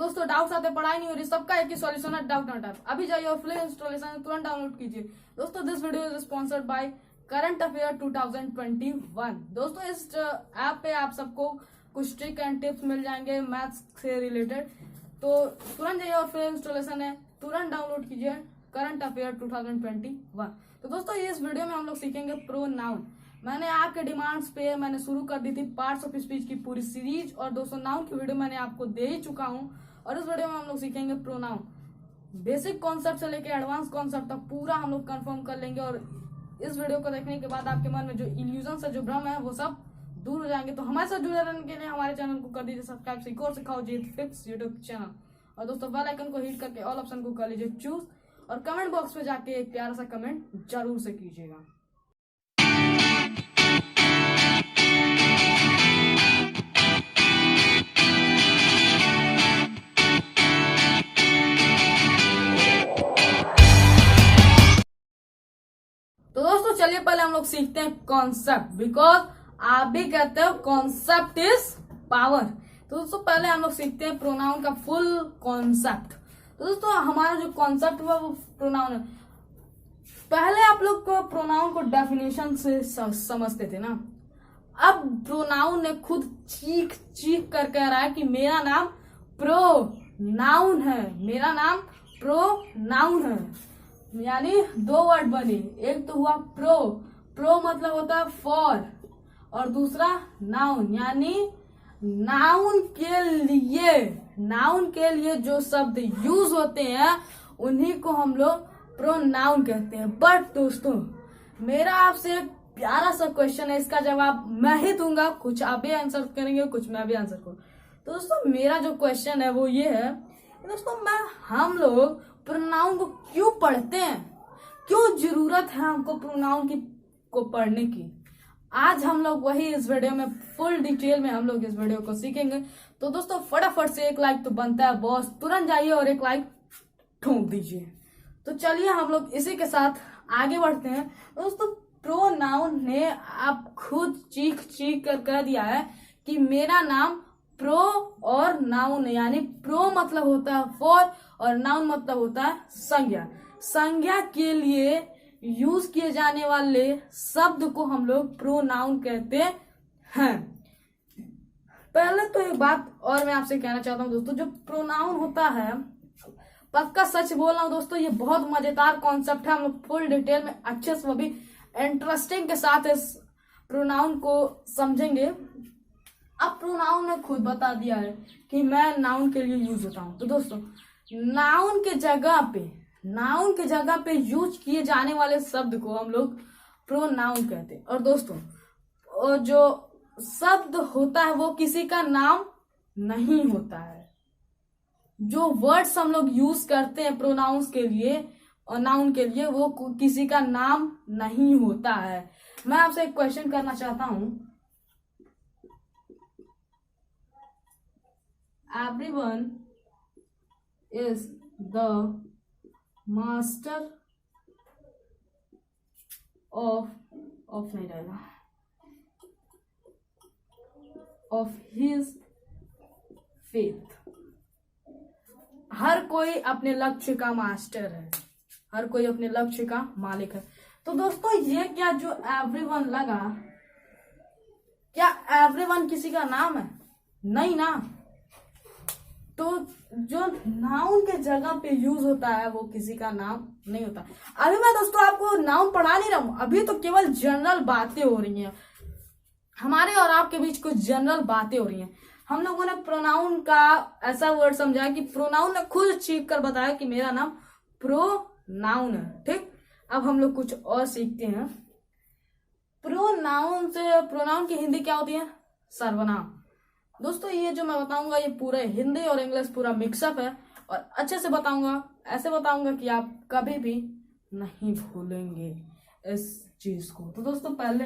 दोस्तों डाउट्स आते पढ़ाई नहीं हो रही, सबका एक ही सॉल्यूशन है, डाउट नॉट ऐप। अभी जाइए और फ्री इंस्टॉलेशन तुरंत डाउनलोड कीजिए। दोस्तों this video is sponsored by current affair 2021। दोस्तों इस ऐप पे आप सबको कुछ ट्रिक एंड टिप्स मिल जाएंगे मैथ्स से रिलेटेड। तो तुरंत जाइए और फ्री इंस्टॉलेशन है, तुरंत डाउनलोड कीजिए करंट अफेयर 2021। तो दोस्तों इस वीडियो में हम लोग सीखेंगे प्रोनाउन। मैंने आपके डिमांड्स पे मैंने शुरू कर दी थी पार्ट्स ऑफ स्पीच की पूरी सीरीज, और दोस्तों नाउन की वीडियो मैंने आपको दे ही चुका हूं। और इस वीडियो में हम लोग सीखेंगे प्रोनाउन, बेसिक कॉन्सेप्ट से लेकर एडवांस कॉन्सेप्ट तक पूरा हम लोग कंफर्म कर लेंगे। और इस वीडियो को देखने के बाद आपके मन में जो इल्यूजन है, जो भ्रम है, वो सब दूर हो जाएंगे। तो हमारे साथ जुड़े रहने के लिए हमारे चैनल को कर दीजिए सब्सक्राइब, सीखो और सिखाओ जीत फिक्स यूट्यूब चैनल। और दोस्तों बेल आइकन को हिट करके ऑल ऑप्शन को कर लीजिए चूज, और कमेंट बॉक्स में जाके एक प्यारा सा कमेंट जरूर से कीजिएगा। तो दोस्तों चलिए पहले हम लोग सीखते हैं कॉन्सेप्ट, बिकॉज आप भी कहते हो कॉन्सेप्ट इज पावर। तो दोस्तों पहले हम लोग सीखते हैं प्रोनाउन का फुल कॉन्सेप्ट। तो दोस्तों हमारा जो कॉन्सेप्ट हुआ वो प्रोनाउन है। पहले आप लोग को प्रोनाउन को डेफिनेशन से समझते थे ना, अब प्रोनाउन ने खुद चीख चीख कर कह रहा है कि मेरा नाम प्रोनाउन है, मेरा नाम प्रोनाउन है। यानी दो वर्ड बने, एक तो हुआ प्रो, प्रो मतलब होता है फॉर, और दूसरा नाउन, यानी नाउन के लिए जो शब्द यूज होते हैं उन्हीं को हम लोग प्रोनाउन कहते हैं। बट दोस्तों मेरा आपसे एक प्यारा सा क्वेश्चन है, इसका जवाब मैं ही दूंगा, कुछ आप भी आंसर करेंगे, कुछ मैं भी आंसर करूँ। तो दोस्तों मेरा जो क्वेश्चन है वो ये है दोस्तों, हम लोग प्रोनाउन को क्यों पढ़ते हैं, क्यों जरूरत है हमको प्रोनाउन को पढ़ने की। आज हम लोग वही इस वीडियो में फुल डिटेल में हम लोग इस वीडियो को सीखेंगे। तो दोस्तों फटाफट से एक लाइक तो बनता है बॉस, तुरंत जाइए और एक लाइक ठोक दीजिए। तो चलिए हम लोग इसी के साथ आगे बढ़ते हैं। दोस्तों प्रोनाउन ने आप खुद चीख चीख कर कह दिया है कि मेरा नाम प्रो और नाउन, यानी प्रो मतलब होता है फॉर और नाउन मतलब होता है संज्ञा। संज्ञा के लिए यूज किए जाने वाले शब्द को हम लोग प्रोनाउन कहते हैं। पहले तो एक बात और मैं आपसे कहना चाहता हूं दोस्तों, जो प्रोनाउन होता है, पक्का सच बोल रहा हूं दोस्तों, ये बहुत मजेदार कॉन्सेप्ट है। हम लोग फुल डिटेल में अच्छे से, वो भी इंटरेस्टिंग के साथ इस प्रोनाउन को समझेंगे। अब प्रोनाउन ने खुद बता दिया है कि मैं नाउन के लिए यूज होता हूं। तो दोस्तों नाउन के जगह पे यूज किए जाने वाले शब्द को हम लोग प्रोनाउन कहते हैं। और दोस्तों और जो शब्द होता है वो किसी का नाम नहीं होता है। जो वर्ड्स हम लोग यूज करते हैं प्रोनाउंस के लिए और नाउन के लिए, वो किसी का नाम नहीं होता है। मैं आपसे एक क्वेश्चन करना चाहता हूं, everyone is the master of नहीं रहेगा, of his faith। हर कोई अपने लक्ष्य का मास्टर है, हर कोई अपने लक्ष्य का मालिक है। तो दोस्तों ये क्या जो एवरीवन लगा, क्या एवरीवन किसी का नाम है? नहीं ना। तो जो नाउन के जगह पे यूज होता है वो किसी का नाम नहीं होता। अभी मैं दोस्तों आपको नाउन पढ़ा नहीं रहा हूं, अभी तो केवल जनरल बातें हो रही हैं, हमारे और आपके बीच कुछ जनरल बातें हो रही हैं। हम लोगों ने प्रोनाउन का ऐसा वर्ड समझा कि प्रोनाउन ने खुद चीख कर बताया कि मेरा नाम प्रोनाउन है। ठीक, अब हम लोग कुछ और सीखते हैं। प्रोनाउन की हिंदी क्या होती है? सर्वनाम। दोस्तों ये जो मैं बताऊंगा ये पूरे हिंदी और इंग्लिश पूरा मिक्सअप है, और अच्छे से बताऊंगा, ऐसे बताऊंगा कि आप कभी भी नहीं भूलेंगे इस चीज को। तो दोस्तों पहले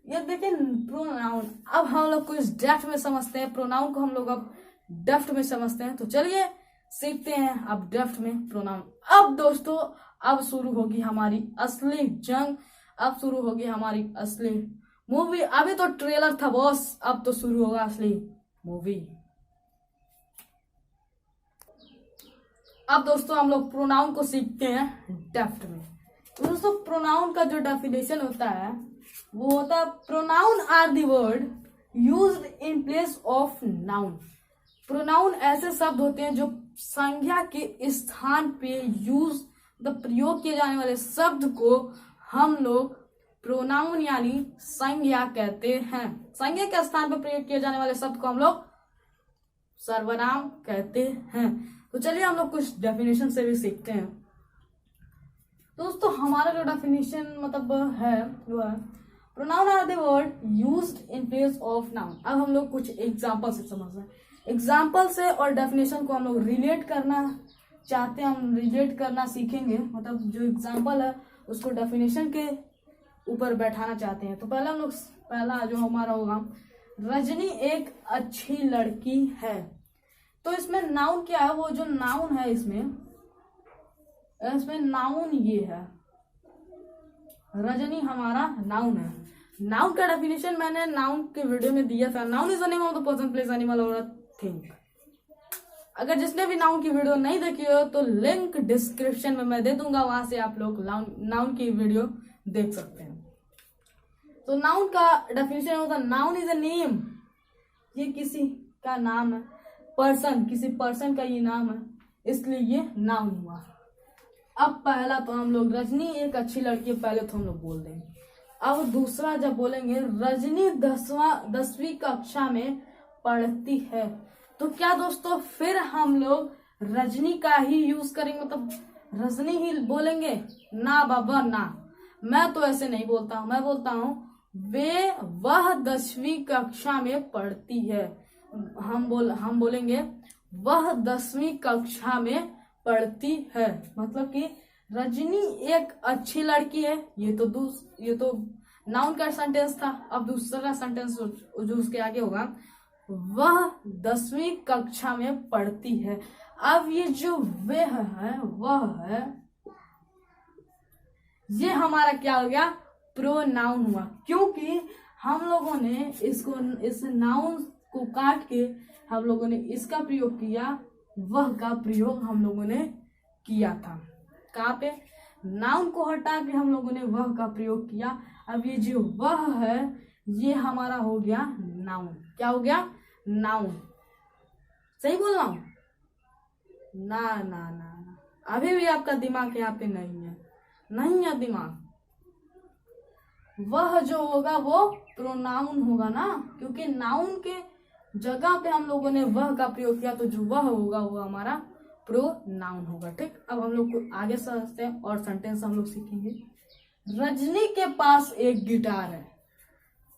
ये देखिए प्रोनाउन, अब हम लोग कुछ डेप्थ में समझते हैं प्रोनाउन को, हम लोग अब डेप्थ में समझते हैं। तो चलिए सीखते हैं अब डेप्थ में प्रोनाउन। अब दोस्तों अब शुरू होगी हमारी असली जंग, अब शुरू होगी हमारी असली मूवी। अभी तो ट्रेलर था बॉस, अब तो शुरू होगा असली मूवी। अब दोस्तों हम लोग प्रोनाउन को सीखते हैं डेप्थ में। तो दोस्तों प्रोनाउन का जो डेफिनेशन होता है वो होता है pronoun are the word used in place of noun. Pronoun ऐसे शब्द होते हैं जो संज्ञा के स्थान पे यूज प्रयोग किए जाने वाले शब्द को हम लोग प्रोनाउन यानी संज्ञा कहते हैं। संज्ञा के स्थान पर प्रयोग किए जाने वाले शब्द को हम लोग सर्वनाम कहते हैं। तो चलिए हम लोग कुछ डेफिनेशन से भी सीखते हैं। दोस्तों हमारा जो डेफिनेशन मतलब है वो है pronoun are the word used in place of noun. अब हम लोग कुछ एग्जांपल से समझ रहे हैं। एग्जाम्पल से और डेफिनेशन को हम लोग रिलेट करना चाहते हैं, हम रिलेट करना सीखेंगे। मतलब जो एग्जाम्पल है उसको डेफिनेशन के ऊपर बैठाना चाहते हैं। तो पहले हम लोग पहला जो हमारा होगा रजनी एक अच्छी लड़की है। तो इसमें नाउन क्या है, वो जो नाउन है इसमें नाउन ये है, रजनी हमारा नाउन है। नाउन का डेफिनेशन मैंने नाउन के वीडियो में दिया था। Noun is the name of the person, place, animal और थिंग। अगर जिसने भी नाउन की वीडियो नहीं देखी हो तो लिंक डिस्क्रिप्शन में मैं दे दूंगा, वहां से आप लोग नाउन की वीडियो देख सकते हैं। तो नाउन का डेफिनेशन होता है नाउन इज अ नेम, ये किसी का नाम है। पर्सन, किसी पर्सन का ये नाम है, इसलिए ये नाउन हुआ। अब पहला तो हम लोग रजनी एक अच्छी लड़की है, पहले तो हम लोग बोल देंगे। अब दूसरा जब बोलेंगे रजनी 10वीं कक्षा में पढ़ती है, तो क्या दोस्तों फिर हम लोग रजनी का ही यूज करेंगे, मतलब रजनी ही बोलेंगे? ना बाबा ना, मैं तो ऐसे नहीं बोलता हूं। मैं बोलता हूं वह 10वीं कक्षा में पढ़ती है। हम बोलेंगे वह 10वीं कक्षा में पढ़ती है, मतलब कि रजनी एक अच्छी लड़की है। ये तो नाउन का सेंटेंस था। अब दूसरा सेंटेंस जो उसके आगे होगा वह 10वीं कक्षा में पढ़ती है। अब ये जो वह है ये हमारा क्या हो गया, प्रोनाउन हुआ, क्योंकि हम लोगों ने इस नाउन को काट के हम लोगों ने इसका प्रयोग किया, वह का प्रयोग हम लोगों ने किया था। कहाँ पे? नाउन को हटा के हम लोगों ने वह का प्रयोग किया। अब ये जो वह है ये हमारा हो गया नाउन। क्या हो गया? नाउन। सही बोल रहा हूं? ना ना ना ना, अभी भी आपका दिमाग यहाँ पे नहीं है दिमाग। वह जो होगा वो प्रोनाउन होगा ना, क्योंकि नाउन के जगह पे हम लोगों ने वह का प्रयोग किया, तो जो वह होगा वो हमारा प्रोनाउन होगा। ठीक, अब हम लोग को आगे समझते हैं और सेंटेंस हम लोग सीखेंगे। रजनी के पास एक गिटार है।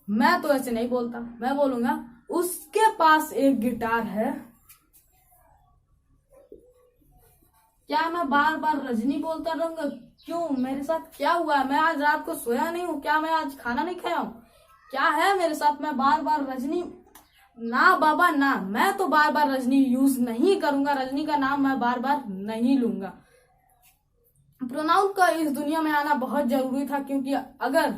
मैं तो ऐसे नहीं बोलता, मैं बोलूंगा उसके पास एक गिटार है। क्या मैं बार बार रजनी बोलता रहूंगा? क्यों, मेरे साथ क्या हुआ? मैं आज रात को सोया नहीं हूँ क्या? मैं आज खाना नहीं खाया हूँ क्या है मेरे साथ? मैं बार बार रजनी, ना बाबा ना, मैं तो बार बार रजनी यूज नहीं करूंगा। रजनी का नाम मैं बार बार नहीं लूंगा। प्रोनाउन का इस दुनिया में आना बहुत जरूरी था, क्योंकि अगर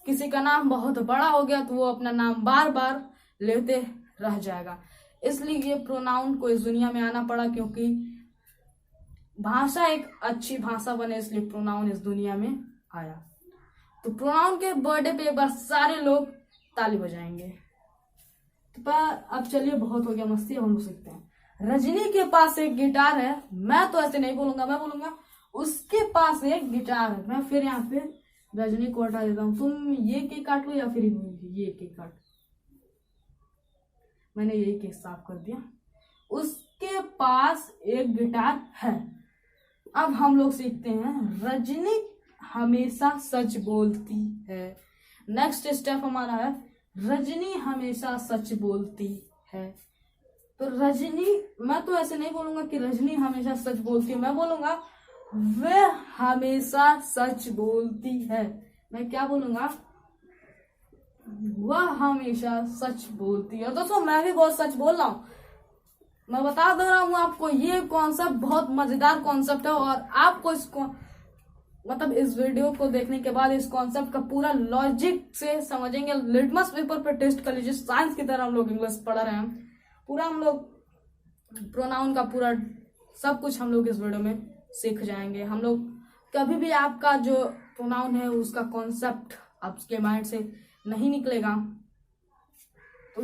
किसी का नाम बहुत बड़ा हो गया तो वो अपना नाम बार बार लेते रह जाएगा। इसलिए ये प्रोनाउन को इस दुनिया में आना पड़ा, क्योंकि भाषा एक अच्छी भाषा बने, इसलिए प्रोनाउन इस दुनिया में आया। तो प्रोनाउन के बर्थडे पे एक बार सारे लोग ताली बजाएंगे। तो अब चलिए बहुत हो गया मस्ती, हम लोग सीखते हैं। रजनी के पास एक गिटार है। मैं तो ऐसे नहीं बोलूंगा, मैं बोलूंगा उसके पास एक गिटार है। मैं फिर यहाँ पे रजनी को हटा देता हूँ। तुम ये केक काट लो या फिर ये केक काट। मैंने यही केक साफ कर दिया। उसके पास एक गिटार है। अब हम लोग सीखते हैं रजनी हमेशा सच बोलती है। नेक्स्ट स्टेप हमारा है रजनी हमेशा सच बोलती है। तो रजनी, मैं तो ऐसे नहीं बोलूंगा कि रजनी हमेशा सच बोलती है, मैं बोलूंगा वह हमेशा सच बोलती है। मैं क्या बोलूंगा? वह हमेशा सच बोलती है। दोस्तों मैं भी बहुत सच बोल रहा हूं। मैं बता दे रहा हूं आपको, ये कॉन्सेप्ट बहुत मजेदार कॉन्सेप्ट है और आपको इसको मतलब इस वीडियो को देखने के बाद इस कॉन्सेप्ट का पूरा लॉजिक से समझेंगे। लिटमस पेपर पे टेस्ट कर लीजिए, साइंस की तरह हम लोग इंग्लिश पढ़ रहे हैं। पूरा हम लोग प्रोनाउन का पूरा सब कुछ हम लोग इस वीडियो में सीख जाएंगे। हम लोग कभी भी आपका जो प्रोनाउन है उसका कॉन्सेप्ट आपके माइंड से नहीं निकलेगा। तो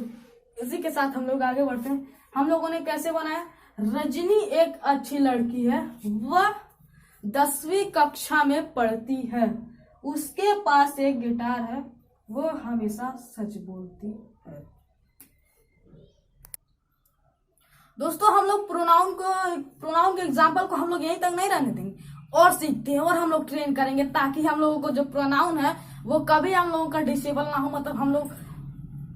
इसी के साथ हम लोग आगे बढ़ते हैं। हम लोगों ने कैसे बनाया, रजनी एक अच्छी लड़की है, वह 10वीं कक्षा में पढ़ती है, उसके पास एक गिटार है, वो हमेशा सच बोलती है। दोस्तों हम लोग प्रोनाउन के एग्जाम्पल को हम लोग यहीं तक नहीं रहने देंगे और सीखते हैं और हम लोग ट्रेन करेंगे, ताकि हम लोगों को जो प्रोनाउन है वो कभी हम लोगों का डिसेबल ना हो, मतलब हम लोग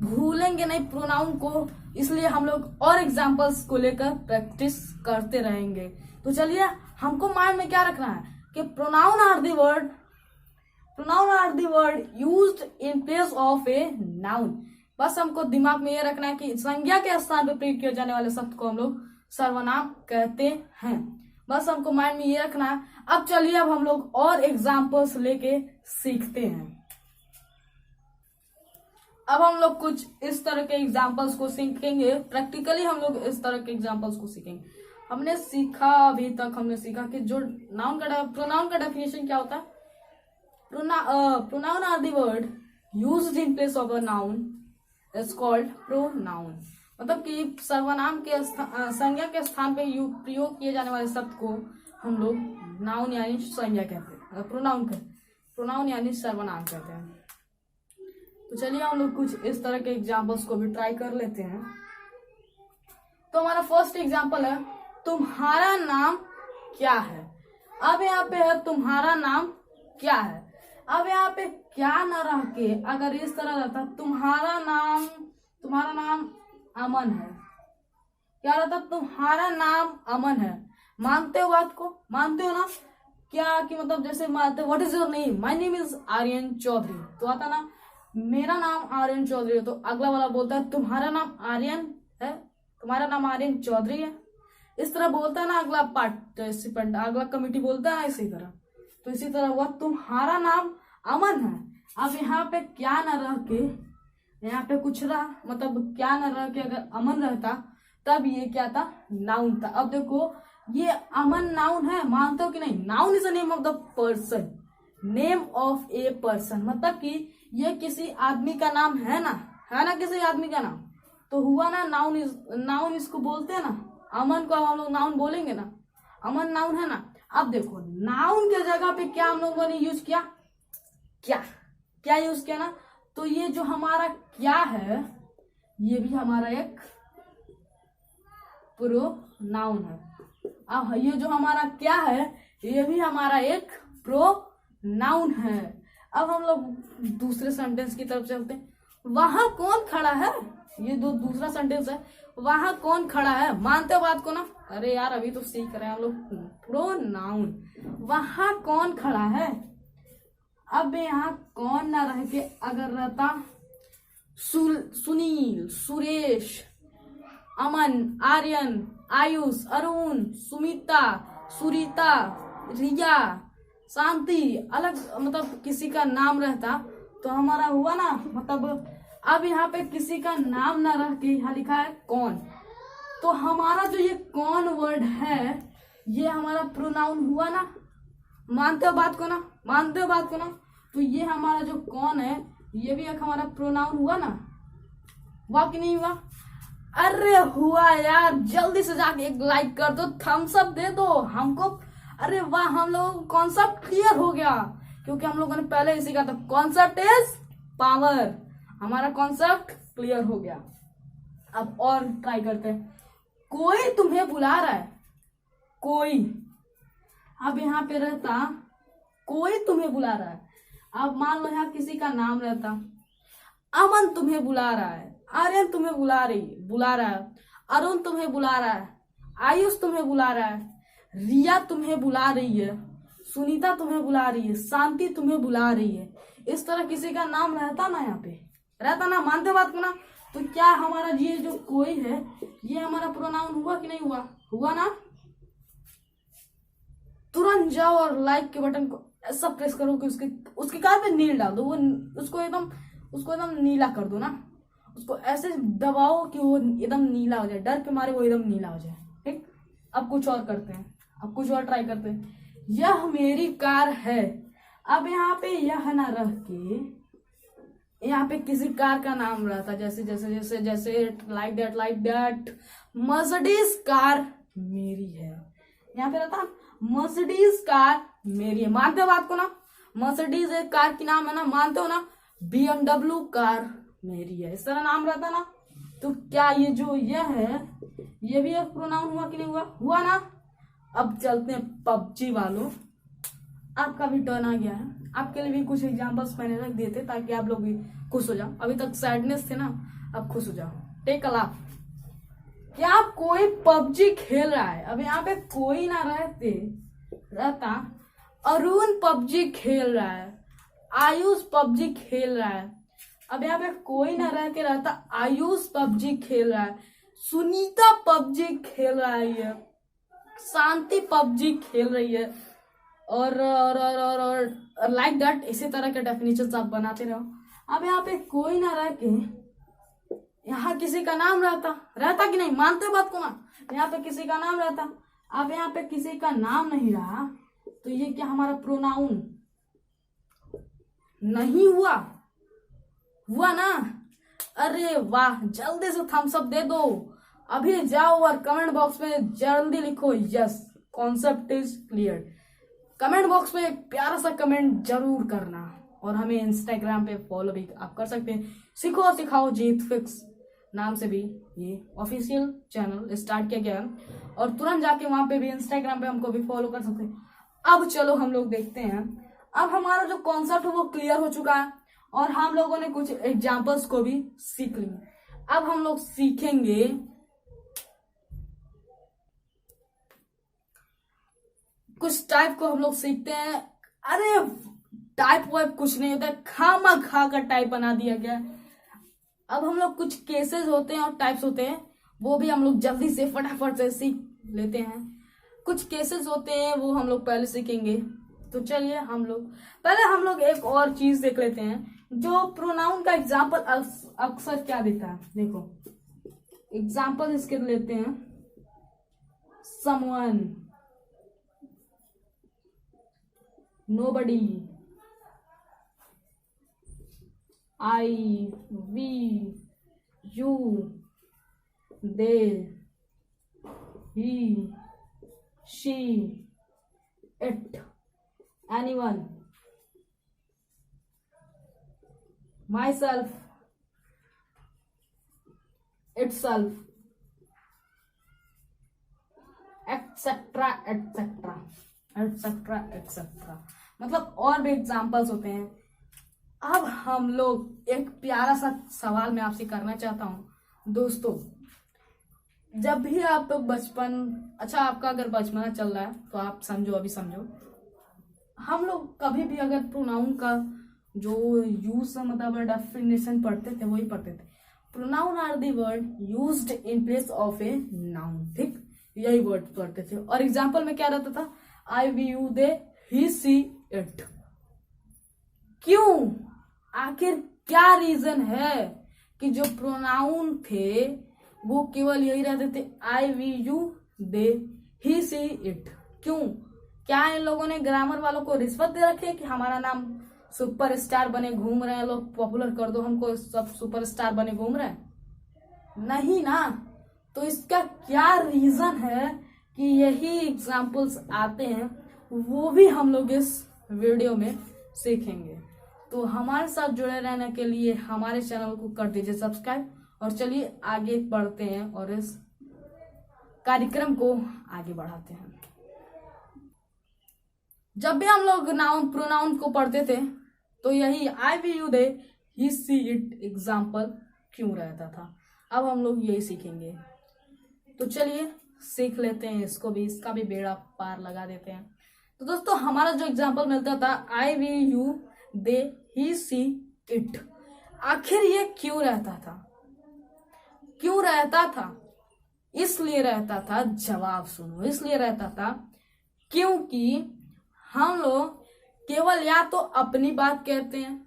भूलेंगे नहीं प्रोनाउन को। इसलिए हम लोग और एग्जाम्पल्स को लेकर प्रैक्टिस करते रहेंगे। तो चलिए, हमको माइंड में क्या रखना है कि pronoun are the word used in place of a noun. बस हमको दिमाग में ये रखना है कि संज्ञा के स्थान पर प्रयोग किए जाने वाले शब्द को हम लोग सर्वनाम कहते हैं। बस हमको माइंड में ये रखना है। अब चलिए, अब हम लोग और एग्जाम्पल्स लेके सीखते हैं। अब हम लोग कुछ इस तरह के एग्जाम्पल्स को सीखेंगे, प्रैक्टिकली हम लोग इस तरह के एग्जाम्पल्स को सीखेंगे। हमने सीखा, अभी तक हमने सीखा कि जो प्रोनाउन का डेफिनेशन क्या होता है। Pronoun are the word used in place of a noun is called pronoun. मतलब कि सर्वनाम के संज्ञा के स्थान पे प्रयोग किए जाने वाले शब्द को हम लोग नाउन यानी संज्ञा कहते हैं, प्रोनाउन यानी सर्वनाम कहते हैं। तो चलिए हम लोग कुछ इस तरह के एग्जाम्पल्स को भी ट्राई कर लेते हैं। तो हमारा फर्स्ट एग्जाम्पल है, तुम्हारा नाम क्या है। अब यहाँ पे है तुम्हारा नाम क्या है। अब यहाँ पे क्या न रह के अगर इस तरह रहता तुम्हारा नाम अमन है, क्या रहता तुम्हारा नाम अमन है। मानते हो बात को, मानते हो ना क्या कि मतलब जैसे मानते what is your name, my name is Aryan Chaudhary, तो आता ना मेरा नाम आर्यन चौधरी है, तो अगला वाला बोलता है तुम्हारा नाम आर्यन है, तुम्हारा नाम आर्यन चौधरी है। इस तरह बोलता है ना अगला पार्टिसिपेंट, अगला कमिटी बोलता है इसी तरह। तो इसी तरह हुआ तुम्हारा नाम अमन है। अब यहाँ पे क्या न रह के, यहाँ पे कुछ रहा, मतलब क्या न रह के अगर अमन रहता तब ये क्या था, नाउन था। अब देखो ये अमन नाउन है, मानते हो कि नहीं। Noun is the name of the person, name of a person, मतलब कि ये किसी आदमी का नाम है ना किसी आदमी का नाम, तो हुआ ना नाउन इसको बोलते हैं ना। अमन को हम लोग नाउन बोलेंगे ना, अमन नाउन है ना। अब देखो नाउन के जगह पे क्या हम लोगों ने यूज किया, क्या यूज किया ना, तो ये जो हमारा क्या है ये भी हमारा एक प्रोनाउन है। अब ये जो हमारा क्या है ये भी हमारा एक प्रोनाउन है। अब हम लोग दूसरे सेंटेंस की तरफ चलते हैं। वहां कौन खड़ा है, ये दूसरा सेंटेंस है, वहां कौन खड़ा है। मानते हो बात को ना, अरे यार अभी तो सीख रहे हैं हम लोग प्रोनाउन। वहां कौन खड़ा है। अब यहाँ कौन ना रह के अगर रहता सुनील, सुरेश, अमन, आर्यन, आयुष, अरुण, सुमिता, सुरीता, रिया, शांति, अलग मतलब किसी का नाम रहता तो हमारा हुआ ना, मतलब अब यहाँ पे किसी का नाम ना रह के यहाँ लिखा है कौन, तो हमारा जो ये कौन वर्ड है ये हमारा प्रोनाउन हुआ ना। मानते हो बात को ना, तो ये हमारा जो कौन है ये भी एक हमारा प्रोनाउन हुआ ना, हुआ कि नहीं हुआ। अरे हुआ यार, जल्दी से जाके एक लाइक कर दो, थम्स अप दे दो हमको। अरे वाह, हम लोगों को कॉन्सेप्ट क्लियर हो गया, क्योंकि हम लोगों ने पहले ही सीखा था कॉन्सेप्ट इज पावर। हमारा कॉन्सेप्ट क्लियर हो गया। अब और ट्राई करते हैं। कोई तुम्हें बुला रहा है, कोई, अब यहाँ पे रहता कोई तुम्हें बुला रहा है। अब मान लो यहाँ किसी का नाम रहता अमन तुम्हें बुला रहा है, आर्यन तुम्हें बुला रहा है, अरुण तुम्हें बुला रहा है, आयुष तुम्हें बुला रहा है, रिया तुम्हें बुला रही है, सुनीता तुम्हें बुला रही है, शांति तुम्हें बुला रही है। इस तरह किसी का नाम रहता ना, यहाँ पे रहता ना। मानते बात को ना, तो क्या हमारा ये जो कोई है ये हमारा प्रोनाउन हुआ कि नहीं हुआ, हुआ ना। तुरंत जाओ और लाइक के बटन को ऐसा प्रेस करो कि उसके कार पे नील डाल दो, वो उसको एकदम नीला कर दो ना, उसको ऐसे दबाओ कि वो एकदम नीला हो जाए, डर के मारे वो एकदम नीला हो जाए। ठीक, अब कुछ और करते हैं, अब कुछ और ट्राई करते हैं। यह मेरी कार है। अब यहाँ पे यह ना रह के यहाँ पे किसी कार का नाम रहता, जैसे जैसे जैसे जैसे लाइक दैट मर्सिडीज कार मेरी है। यहाँ पे रहता मर्सिडीज कार मेरी है। मानते हो बात को ना? मर्सिडीज एक कार की नाम है ना, मानते हो ना? BMW कार मेरी है, इस तरह नाम रहता ना। तो क्या ये जो यह है ये भी एक प्रोनाउन हुआ कि नहीं हुआ? हुआ ना। अब चलते हैं पबजी वालों, आपका भी टर्न आ गया है। आपके लिए भी कुछ एग्जांपल्स मैंने रख दिए थे ताकि आप लोग भी खुश हो जाओ। अभी तक सैडनेस थे ना, अब खुश हो जाओ। Take a laugh. क्या कोई पबजी खेल रहा है? अब यहाँ पे कोई ना रहता अरुण पबजी खेल रहा है, आयुष पबजी खेल रहा है। अब यहाँ पे कोई ना रह के रहता आयुष पबजी खेल रहा है, सुनीता पबजी खेल रहा है, ये शांति पबजी खेल रही है, और लाइक दैट इसी तरह के डेफिनेशन आप बनाते रहो। अब यहाँ पे कोई ना रह के यहाँ किसी का नाम रहता कि नहीं? मानते बात को ना? यहाँ पे किसी का नाम रहता। अब यहाँ पे किसी का नाम नहीं रहा तो ये क्या हमारा प्रोनाउन नहीं हुआ? हुआ ना? अरे वाह, जल्दी से थम्स अप दे दो। अभी जाओ और कमेंट बॉक्स में जल्दी लिखो yes, concept is clear. Comment box में एक प्यारा सा कमेंट जरूर करना, और हमें इंस्टाग्राम पे फॉलो भी आप कर सकते हैं। सीखो सिखाओ जीत फिक्स नाम से भी ये ऑफिशियल चैनल स्टार्ट किया गया है, और तुरंत जाके वहां पे भी इंस्टाग्राम पे हमको भी फॉलो कर सकते हैं। अब चलो हम लोग देखते हैं। अब हमारा जो कॉन्सेप्ट है वो क्लियर हो चुका है, और हम लोगों ने कुछ एग्जाम्पल्स को भी सीख लिए। अब हम लोग सीखेंगे कुछ टाइप को हम लोग सीखते हैं। अरे टाइप वाइप कुछ नहीं होता है, खामा खा कर टाइप बना दिया गया। अब हम लोग कुछ केसेस होते हैं और टाइप्स होते हैं, वो भी हम लोग जल्दी से फटाफट से सीख लेते हैं। कुछ केसेस होते हैं वो हम लोग पहले सीखेंगे। तो चलिए पहले हम लोग एक और चीज देख लेते हैं, जो प्रोनाउन का एग्जाम्पल अक्सर क्या देता है। देखो एग्जाम्पल इसके लेते हैं, someone, nobody, I, we, you, they, he, she, it, anyone, myself, itself, etc etc etc etc। मतलब और भी एग्जाम्पल्स होते हैं। अब हम लोग एक प्यारा सा सवाल मैं आपसे करना चाहता हूं दोस्तों। जब भी आप अच्छा आपका अगर बचपना चल रहा है तो आप समझो, अभी समझो। हम लोग कभी भी अगर प्रोनाउन का जो यूज मतलब डेफिनेशन पढ़ते थे वही पढ़ते थे। Pronoun are the word used in place of a noun, ठीक? यही वर्ड पढ़ते थे। और एग्जाम्पल में क्या रहता था? I, we, you, they, he, she, it. क्यों? आखिर क्या रीजन है कि जो प्रोनाउन थे वो केवल यही रहते थे, I, we, you, they, he, she, it? क्यों? क्या इन लोगों ने ग्रामर वालों को रिश्वत दे रखी है कि हमारा नाम सुपरस्टार बने घूम रहे हैं लोग, पॉपुलर कर दो हमको, सब सुपरस्टार बने घूम रहे हैं? नहीं ना। तो इसका क्या रीजन है कि यही एग्जाम्पल्स आते हैं, वो भी हम लोग इस वीडियो में सीखेंगे। तो हमारे साथ जुड़े रहने के लिए हमारे चैनल को कर दीजिए सब्सक्राइब, और चलिए आगे बढ़ते हैं और इस कार्यक्रम को आगे बढ़ाते हैं। जब भी हम लोग नाउन प्रोनाउन को पढ़ते थे तो यही I, we, you, they, he, she, it example क्यों रहता था। अब हम लोग यही सीखेंगे। तो चलिए सीख लेते हैं इसको भी, इसका भी बेड़ा पार लगा देते हैं। तो दोस्तों हमारा जो एग्जाम्पल मिलता था I, we, you, they, he, she, it, आखिर ये क्यों रहता था? क्यों रहता था? इसलिए रहता था, जवाब सुनो, इसलिए रहता था क्योंकि हम लोग केवल या तो अपनी बात कहते हैं,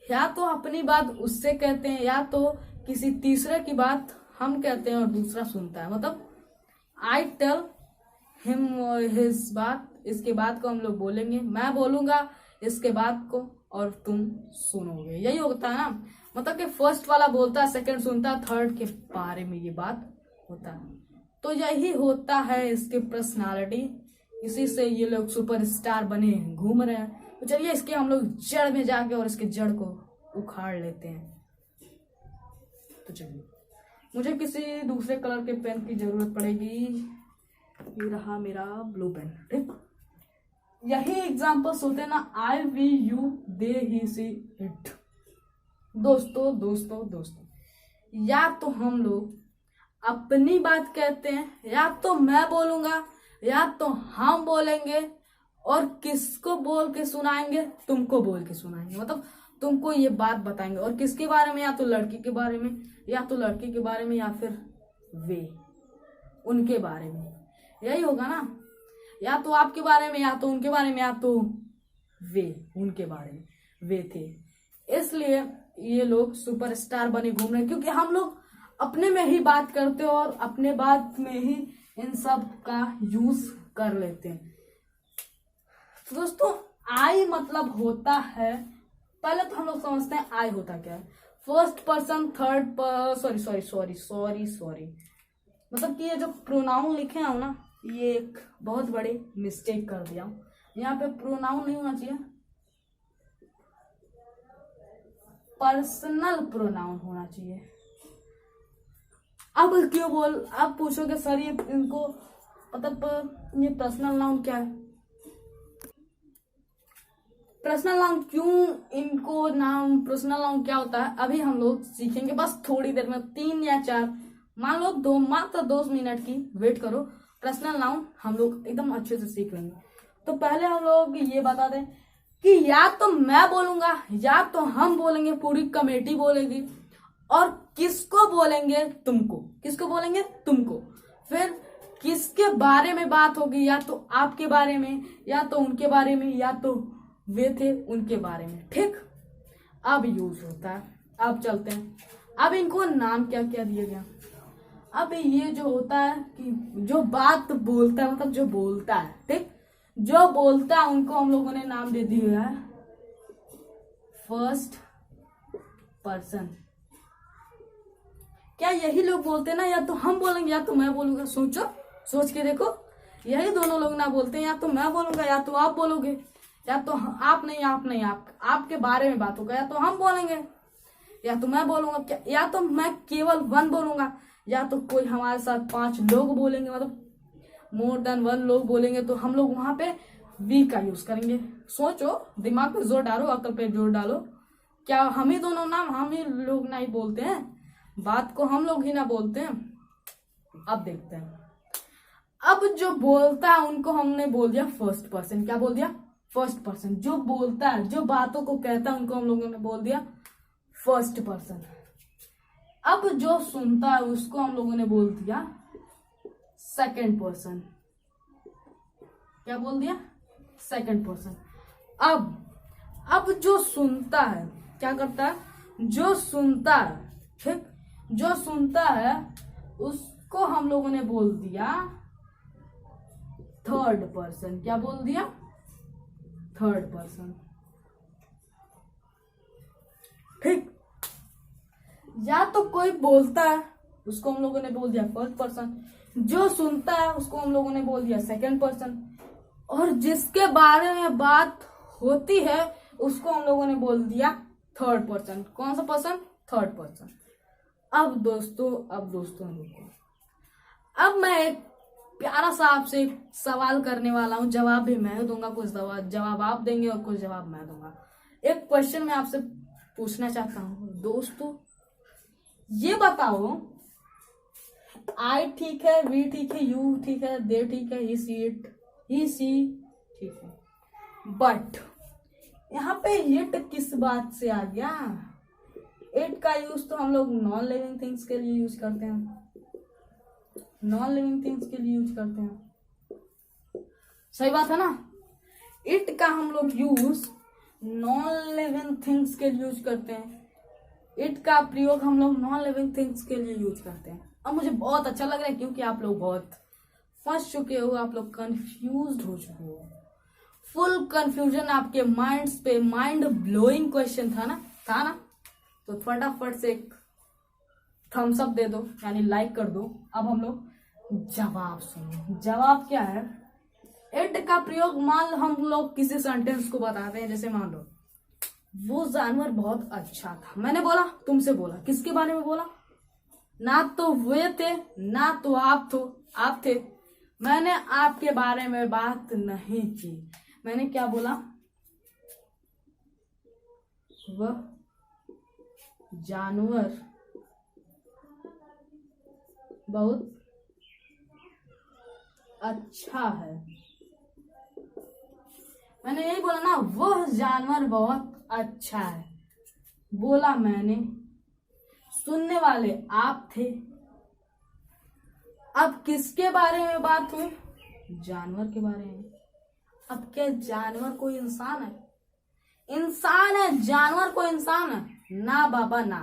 या तो अपनी बात उससे कहते हैं, या तो किसी तीसरे की बात हम कहते हैं और दूसरा सुनता है। मतलब आई टेल हिम हिज बात, इसके बाद को हम लोग बोलेंगे, मैं बोलूंगा इसके बाद को और तुम सुनोगे। यही होता है ना, मतलब कि फर्स्ट वाला बोलता है, सेकंड सुनता है, थर्ड के बारे में ये बात होता है। तो यही होता है इसके पर्सनालिटी, इसी से ये लोग सुपरस्टार बने घूम रहे हैं। तो चलिए इसके हम लोग जड़ में जाके और इसके जड़ को उखाड़ लेते हैं। तो चलिए, मुझे किसी दूसरे कलर के पेन की जरूरत पड़ेगी। ये रहा मेरा ब्लू पेन। ठीक, यही एग्जाम्पल्स होते हैं ना, I we you they he she it. दोस्तों दोस्तों दोस्तों, या तो हम लोग अपनी बात कहते हैं, या तो मैं बोलूंगा, या तो हम बोलेंगे, और किसको बोल के सुनाएंगे? तुमको बोल के सुनाएंगे। मतलब तुमको ये बात बताएंगे, और किसके बारे में? या तो लड़की के बारे में, या तो लड़के के बारे में, या फिर वे उनके बारे में। यही होगा ना, या तो आपके बारे में, या तो उनके बारे में, या तो वे उनके बारे में। वे थे, इसलिए ये लोग सुपरस्टार बने घूम रहे, क्योंकि हम लोग अपने में ही बात करते हैं और अपने बात में ही इन सब का यूज कर लेते हैं। तो दोस्तों, आई मतलब होता है, पहले तो हम लोग समझते हैं आई होता क्या है। फर्स्ट पर्सन, थर्ड सॉरी, मतलब कि ये जो प्रोनाउन लिखे हैं ना, ये एक बहुत बड़ी मिस्टेक कर दिया। यहाँ पे प्रोनाउन नहीं होना चाहिए, पर्सनल प्रोनाउन होना चाहिए। अब क्यों अब पूछोगे सर ये इनको मतलब ये पर्सनल नाउन क्या है? पर्सनल नाउन क्यों इनको नाम पर्सनल नाउन क्या होता है, अभी हम लोग सीखेंगे। बस थोड़ी देर में, 3 या 4 मान लो मात्र 2 मिनट की वेट करो, पर्सनल नाउन हम लोग एकदम अच्छे से सीख लेंगे। तो पहले हम लोग ये बता दें कि या तो मैं बोलूंगा, या तो हम बोलेंगे, पूरी कमेटी बोलेगी, और किसको बोलेंगे? तुमको। किसको बोलेंगे? तुमको। फिर किसके बारे में बात होगी? या तो आपके बारे में, या तो उनके बारे में, या तो वे थे उनके बारे में। ठीक, अब यूज होता है। अब चलते हैं, अब इनको नाम क्या क्या दिया गया। अब ये जो होता है कि जो बात बोलता है, मतलब जो बोलता है, ठीक, जो बोलता है उनको हम लोगों ने नाम दे दिया है फर्स्ट पर्सन। क्या यही लोग बोलते हैं ना, या तो हम बोलेंगे या तो मैं बोलूंगा? सोचो, सोच के देखो, यही दोनों लोग ना बोलते हैं, या तो मैं बोलूंगा या तो आप बोलोगे, या तो आप नहीं आपके बारे में बात होगा, या तो हम बोलेंगे या तो मैं बोलूंगा, या तो मैं केवल 1 बोलूंगा, या तो कोई हमारे साथ 5 लोग बोलेंगे, मतलब मोर देन 1 लोग बोलेंगे, तो हम लोग वहां पे वी का यूज करेंगे। सोचो, दिमाग पे जोर डालो, अकल पे जोर डालो। क्या हम ही दोनों नाम हम ही लोग नहीं बोलते हैं? बात को हम लोग ही ना बोलते हैं। अब देखते हैं, अब जो बोलता है उनको हमने बोल दिया फर्स्ट पर्सन। क्या बोल दिया? First person. जो बोलता है, जो बातों को कहता है, उनको हम लोगों ने बोल दिया फर्स्ट पर्सन। अब जो सुनता है उसको हम लोगों ने बोल दिया सेकंड पर्सन। क्या बोल दिया? Second person. अब जो सुनता है क्या करता है? जो सुनता है, ठीक, जो सुनता है उसको हम लोगों ने बोल दिया थर्ड पर्सन। क्या बोल दिया? Third person. ठीक, या तो कोई बोलता है उसको हम लोगों ने बोल दिया फर्स्ट पर्सन, जो सुनता है उसको हम लोगों ने बोल दिया सेकंड पर्सन, और जिसके बारे में बात होती है उसको हम लोगों ने बोल दिया थर्ड पर्सन। कौन सा पर्सन? Third person. अब दोस्तों रुको, अब मैं एक प्यारा सा आपसे सवाल करने वाला हूं, जवाब भी मैं दूंगा, कुछ जवाब आप देंगे और कुछ जवाब मैं दूंगा। एक क्वेश्चन मैं आपसे पूछना चाहता हूं दोस्तों, ये बताओ, आई ठीक है, वी ठीक है, यू ठीक है, दे ठीक है, ही सी ठीक है, बट यहाँ पे इट किस बात से आ गया? इट का यूज तो हम लोग नॉन लिविंग थिंग्स के लिए यूज करते हैं, नॉन लिविंग थिंग्स के लिए यूज करते हैं, सही बात है ना? इट का हम लोग यूज नॉन लिविंग थिंग्स के लिए यूज करते हैं, इट का प्रयोग हम लोग नॉन लिविंग थिंग्स के लिए यूज करते हैं। अब मुझे बहुत अच्छा लग रहा है क्योंकि आप लोग बहुत फंस चुके हो, आप लोग कंफ्यूज हो चुके हो, फुल कंफ्यूजन आपके माइंड्स पे, माइंड ब्लोइंग क्वेश्चन था ना तो फटाफट से एक थम्स अप दे दो, यानी लाइक कर दो। अब हम लोग जवाब सुनो। जवाब क्या है? इट का प्रयोग मान लो हम लोग किसी सेंटेंस को बताते हैं, जैसे मान लो वो जानवर बहुत अच्छा था। मैंने बोला, तुमसे बोला, किसके बारे में बोला? ना तो वे थे, ना तो आप थे। मैंने आपके बारे में बात नहीं की। मैंने क्या बोला? वह जानवर बहुत अच्छा है। मैंने यही बोला ना, वह जानवर बहुत अच्छा है, बोला मैंने। सुनने वाले आप थे। अब किसके बारे में बात हुई? जानवर के बारे में। अब क्या जानवर कोई इंसान है? इंसान है, जानवर कोई इंसान है? ना बाबा ना,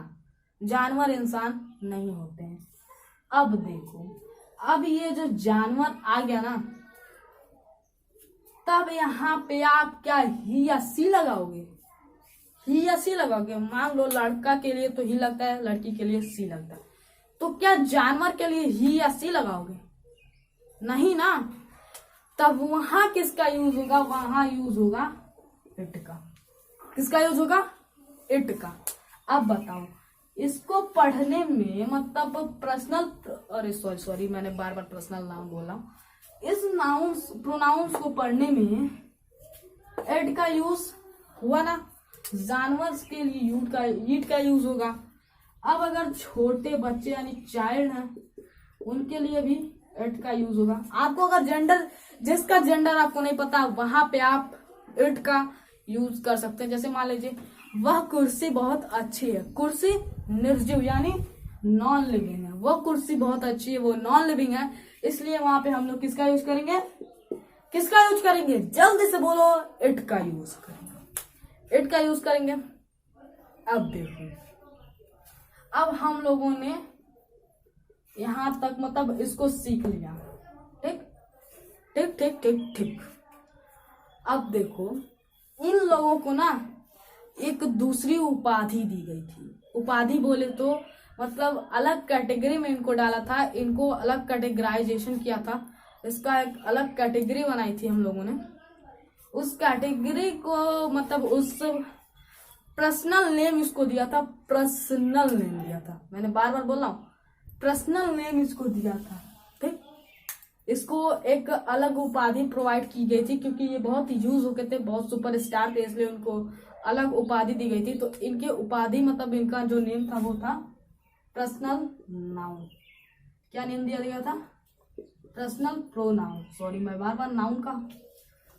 जानवर इंसान नहीं होते हैं। अब देखो, अब ये जो जानवर आ गया ना, तब यहाँ पे आप क्या ही या सी लगाओगे? ही या सी लगाओगे। मान लो लड़का के लिए तो ही लगता है, लड़की के लिए सी लगता है, तो क्या जानवर के लिए ही या सी लगाओगे? नहीं ना। तब वहां किसका यूज होगा? वहां यूज होगा इट का। किसका यूज होगा? इट का। अब बताओ, इसको पढ़ने में मतलब पर्सनल, अरे सॉरी मैंने बार बार पर्सनल नाउन बोला। इस नाउन्स प्रोनाउंस को पढ़ने में इट का यूज हुआ ना। जानवर के लिए ईट का यूज होगा। अब अगर छोटे बच्चे यानी चाइल्ड हैं, उनके लिए भी इट का यूज होगा। आपको अगर जेंडर, जिसका जेंडर आपको नहीं पता, वहां पे आप इट का यूज कर सकते हैं। जैसे मान लीजिए, वह कुर्सी बहुत अच्छी है। कुर्सी निर्जीव यानी नॉन लिविंग है। वह कुर्सी बहुत अच्छी है, वो नॉन लिविंग है, इसलिए वहां पे हम लोग किसका यूज करेंगे? किसका यूज करेंगे? जल्दी से बोलो। इट का यूज करेंगे। इट का यूज करेंगे। अब देखो, अब हम लोगों ने यहां तक मतलब इसको सीख लिया। ठीक ठीक ठीक ठीक ठीक। अब देखो, इन लोगों को ना एक दूसरी उपाधि दी गई थी। उपाधि बोले तो मतलब अलग कैटेगरी में इनको डाला था, इनको अलग कैटेगराइजेशन किया था, इसका एक अलग कैटेगरी बनाई थी हम लोगों ने। उस कैटेगरी को मतलब उस पर्सनल नेम इसको दिया था। पर्सनल नेम दिया था। मैंने बार बार बोल रहा हूं, पर्सनल नेम इसको दिया था। ठीक, इसको एक अलग उपाधि प्रोवाइड की गई थी, क्योंकि ये बहुत यूज हो गए थे, बहुत सुपरस्टार थे, इसलिए उनको अलग उपाधि दी गई थी। तो इनके उपाधि मतलब इनका जो नेम था वो था पर्सनल नाउन। क्या नेम दिया गया था? Personal pronoun. सॉरी, मैं बार बार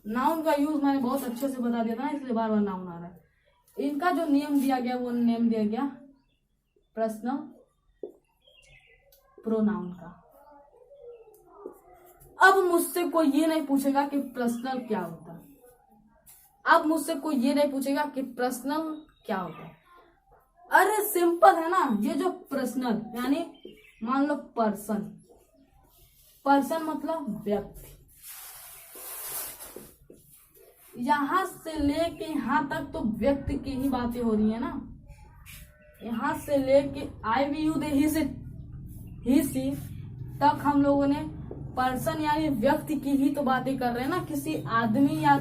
नाउन का यूज मैंने बहुत अच्छे से बता दिया था ना, इसलिए बार बार नाउन आ रहा है। इनका जो नेम दिया गया वो नेम दिया गया पर्सनल प्रोनाउन का। अब मुझसे कोई ये नहीं पूछेगा कि पर्सनल क्या होता है। अब मुझसे कोई ये नहीं पूछेगा कि पर्सनल क्या होता है। अरे सिंपल है ना। ये जो पर्सनल यानी मान लो पर्सन मतलब व्यक्ति। यहां से लेके यहां तक तो व्यक्ति की ही बातें हो रही है ना। यहां से लेके आई वी यू दे ही से ही सी तक हम लोगों ने पर्सन यानी व्यक्ति की ही तो बातें कर रहे हैं ना, किसी आदमी या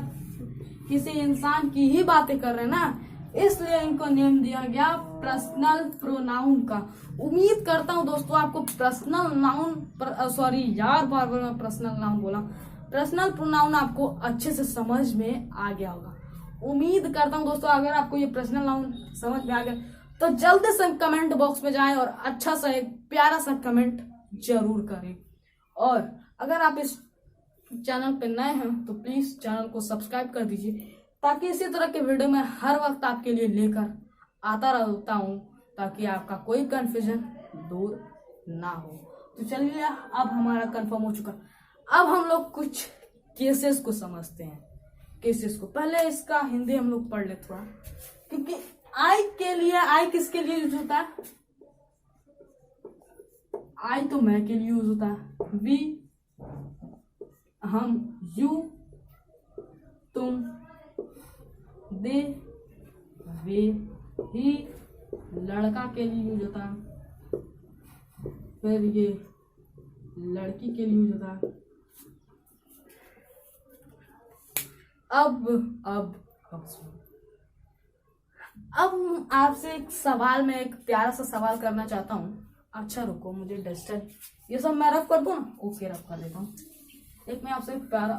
किसी इंसान की ही बातें कर रहे हैं ना, इसलिए इनको नेम दिया गया पर्सनल प्रोनाउन का। उम्मीद करता हूं दोस्तों आपको पर्सनल नाउन सॉरी यार बार बार मैं पर्सनल नाउन बोला, पर्सनल प्रोनाउन आपको अच्छे से समझ में आ गया होगा। उम्मीद करता हूं दोस्तों अगर आपको ये पर्सनल नाउन समझ में आ गया तो जल्दी से कमेंट बॉक्स में जाएं और अच्छा सा एक प्यारा सा कमेंट जरूर करें। और अगर आप इस चैनल पे नए हैं तो प्लीज चैनल को सब्सक्राइब कर दीजिए, ताकि इसी तरह के वीडियो मैं हर वक्त आपके लिए लेकर आता रहता हूं, ताकि आपका कोई कंफ्यूजन दूर ना हो। तो चलिए, अब हमारा कंफर्म हो चुका। अब हम लोग कुछ केसेस को समझते हैं। केसेस को पहले इसका हिंदी हम लोग पढ़ ले थोड़ा, क्योंकि आई के लिए, आई किसके लिए यूज होता है? आई तो मैं के लिए यूज होता है। वी हम, यू, तुम, दे, वे, ही लड़का के लिए यूज होता है, फिर ये लड़की के लिए यूज होता है। अब आपसे एक सवाल, मैं एक प्यारा सा सवाल करना चाहता हूँ। अच्छा रुको, मुझे डस्टर ये सब मैं रफ कर दूँ ना? ओके, रफ कर देता हूँ। एक मैं आपसे प्यारा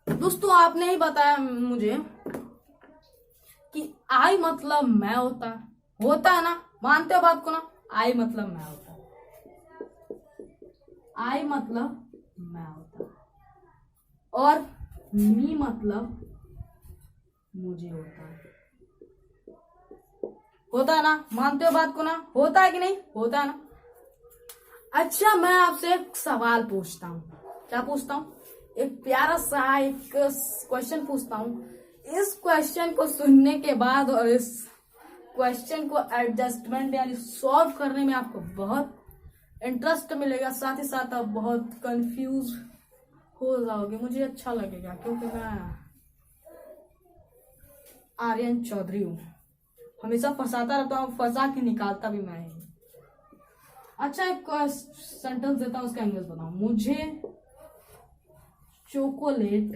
दोस्तों, आपने ही बताया मुझे कि आई मतलब मैं होता है ना? मानते हो बात को ना? आई मतलब मैं होता है, आई मतलब मैं होता है, और मी मतलब मुझे होता है ना? मानते हो बात को ना? होता है कि नहीं? होता है ना? अच्छा, मैं आपसे एक सवाल पूछता हूँ। क्या पूछता हूँ? एक प्यारा सा एक क्वेश्चन पूछता हूँ। इस क्वेश्चन को सुनने के बाद और इस क्वेश्चन को एडजस्टमेंट यानी सॉल्व करने में आपको बहुत इंटरेस्ट मिलेगा, साथ ही साथ आप बहुत कंफ्यूज हो जाओगे। मुझे अच्छा लगेगा क्योंकि मैं आर्यन चौधरी हूँ, हमेशा फंसाता रहता हूँ, फंसा के निकालता भी मैं ही। अच्छा, एक सेंटेंस देता हूँ, उसका इंग्लिश बताओ। मुझे चॉकलेट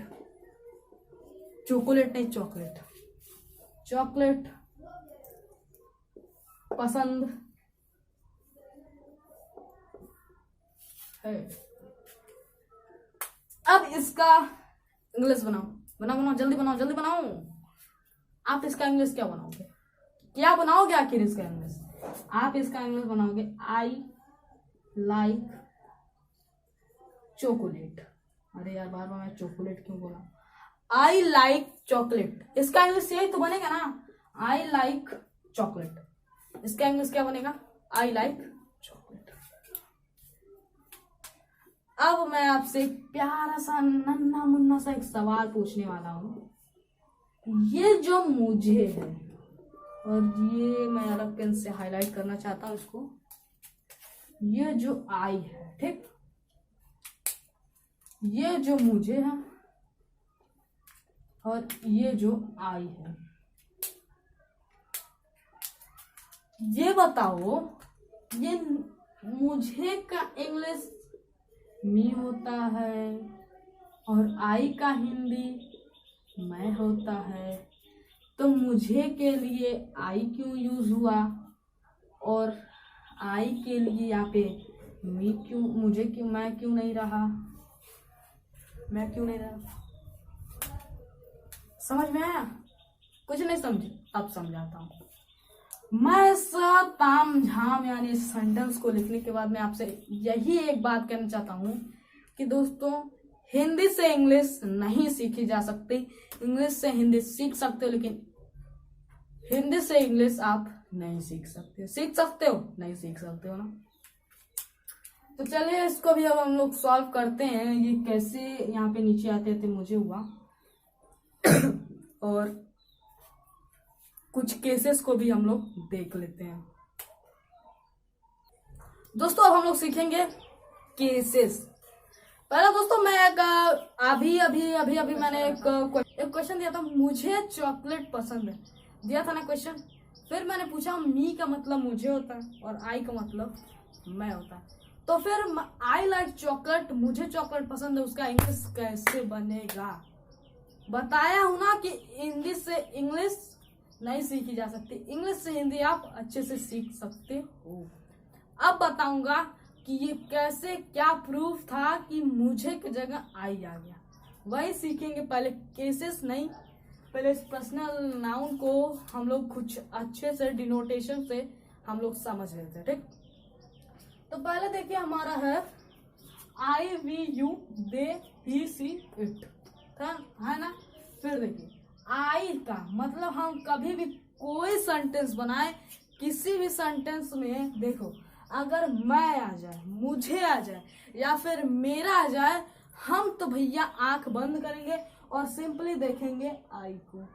नहीं, चॉकलेट पसंद है। अब इसका इंग्लिश बनाओ, जल्दी बनाओ। आप इसका इंग्लिश क्या बनाओगे आखिर इसका इंग्लिश? आप इसका इंग्लिश बनाओगे आई लाइक चॉकलेट। अरे यार, बार बार मैं चॉकलेट क्यों बोला? आई लाइक चॉकलेट, इसका इंग्लिश यही तो बनेगा ना? आई लाइक चॉकलेट, इसका इंग्लिश क्या बनेगा? I like chocolate. अब मैं आपसे प्यारा सा नन्हा मुन्ना सा एक सवाल पूछने वाला हूं। ये जो मुझे है, और ये मैं अलग पेन से हाईलाइट करना चाहता हूं इसको, ये जो आई है, ठीक, ये जो मुझे है और ये जो आई है, ये बताओ, ये मुझे का इंग्लिश मी होता है और आई का हिंदी मैं होता है, तो मुझे के लिए आई क्यों यूज हुआ और आई के लिए यहाँ पे मी क्यों, मुझे क्यों, मैं क्यों नहीं रहा? समझ में आया? कुछ नहीं समझे? अब समझाता हूँ। मैं सब ताम झाम यानी सेंटेंस को लिखने के बाद मैं आपसे यही एक बात कहना चाहता हूँ कि दोस्तों, हिंदी से इंग्लिश नहीं सीखी जा सकती। इंग्लिश से हिंदी सीख सकते हो, लेकिन हिंदी से इंग्लिश आप नहीं सीख सकते। सीख सकते हो? नहीं सीख सकते हो ना? तो चलिए, इसको भी अब हम लोग सॉल्व करते हैं। ये कैसे यहाँ पे नीचे आते थे मुझे हुआ और कुछ केसेस को भी हम लोग देख लेते हैं। दोस्तों, अब हम लोग सीखेंगे केसेस। पहले दोस्तों, मैं अभी मैंने एक क्वेश्चन दिया था, मुझे चॉकलेट पसंद है, दिया था ना क्वेश्चन। फिर मैंने पूछा मी का मतलब मुझे होता है और आई का मतलब मैं होता है, तो फिर आई लाइक चॉकलेट, मुझे चॉकलेट पसंद है, उसका इंग्लिश कैसे बनेगा? बताया हूं ना कि हिंदी से इंग्लिश नहीं सीखी जा सकती, इंग्लिश से हिंदी आप अच्छे से सीख सकते हो। अब बताऊंगा कि ये कैसे, क्या प्रूफ था कि मुझे की जगह आई आ गया, वही सीखेंगे। पहले केसेस नहीं, पहले इस पर्सनल नाउन को हम लोग कुछ अच्छे से डिनोटेशन से हम लोग समझ लेते हैं, ठीक। तो पहले देखिए, हमारा है I, we, you, they, he, she, it, है ना। फिर देखिए, आई का मतलब हम कभी भी कोई सेंटेंस बनाए, किसी भी सेंटेंस में देखो, अगर मैं आ जाए, मुझे आ जाए या फिर मेरा आ जाए, हम तो भैया आंख बंद करेंगे और सिंपली देखेंगे आई को।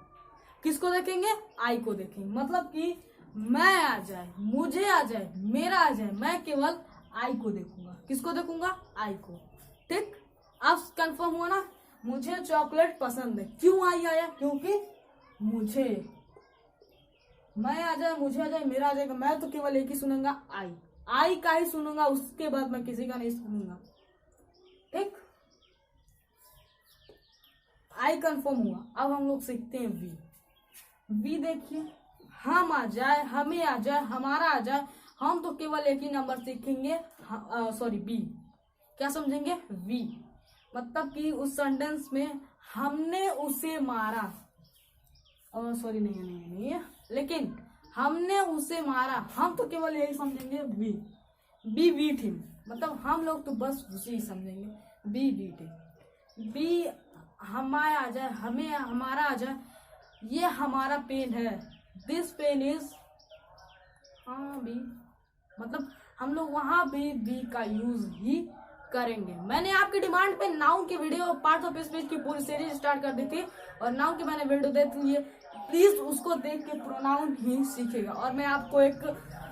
किसको देखेंगे? आई को देखेंगे। मतलब कि मैं आ जाए, मुझे आ जाए, मेरा आ जाए, मैं केवल आई को देखूंगा। किसको देखूंगा? आई को। ठीक, अब कंफर्म हुआ ना? मुझे चॉकलेट पसंद है। क्यों आई आया? क्योंकि मुझे, मैं आ जाए, मुझे आ जाए, मेरा आ जाएगा, मैं तो केवल एक ही सुनूंगा, आई। आई का ही सुनूंगा, उसके बाद मैं किसी का नहीं सुनूंगा। ठीक, आई कंफर्म हुआ। अब हम लोग सीखते हैं वी। वी देखिए, हम आ जाए, हमें आ जाए, हमारा आ जाए, हम तो केवल एक ही नंबर सीखेंगे, सॉरी बी। क्या समझेंगे? वी। मतलब कि उस सेंटेंस में हमने उसे मारा, सॉरी नहीं, लेकिन हमने उसे मारा, हम तो केवल यही समझेंगे वी। बी बीट हिम, मतलब हम लोग तो बस उसे ही समझेंगे, बी बीट हिम। बी हमारे आ जाए, हमें, हमारा आ जाए, ये हमारा पेन है, दिस पेन इज, हाँ बी, मतलब हम लोग वहां भी बी का यूज ही करेंगे। मैंने आपकी डिमांड पे नाउन की वीडियो पार्ट ऑफ स्पीच की पूरी सीरीज स्टार्ट कर दी थी और नाउन की मैंने वीडियो दे दी है, प्लीज उसको देख के प्रोनाउन ही सीखेगा। और मैं आपको एक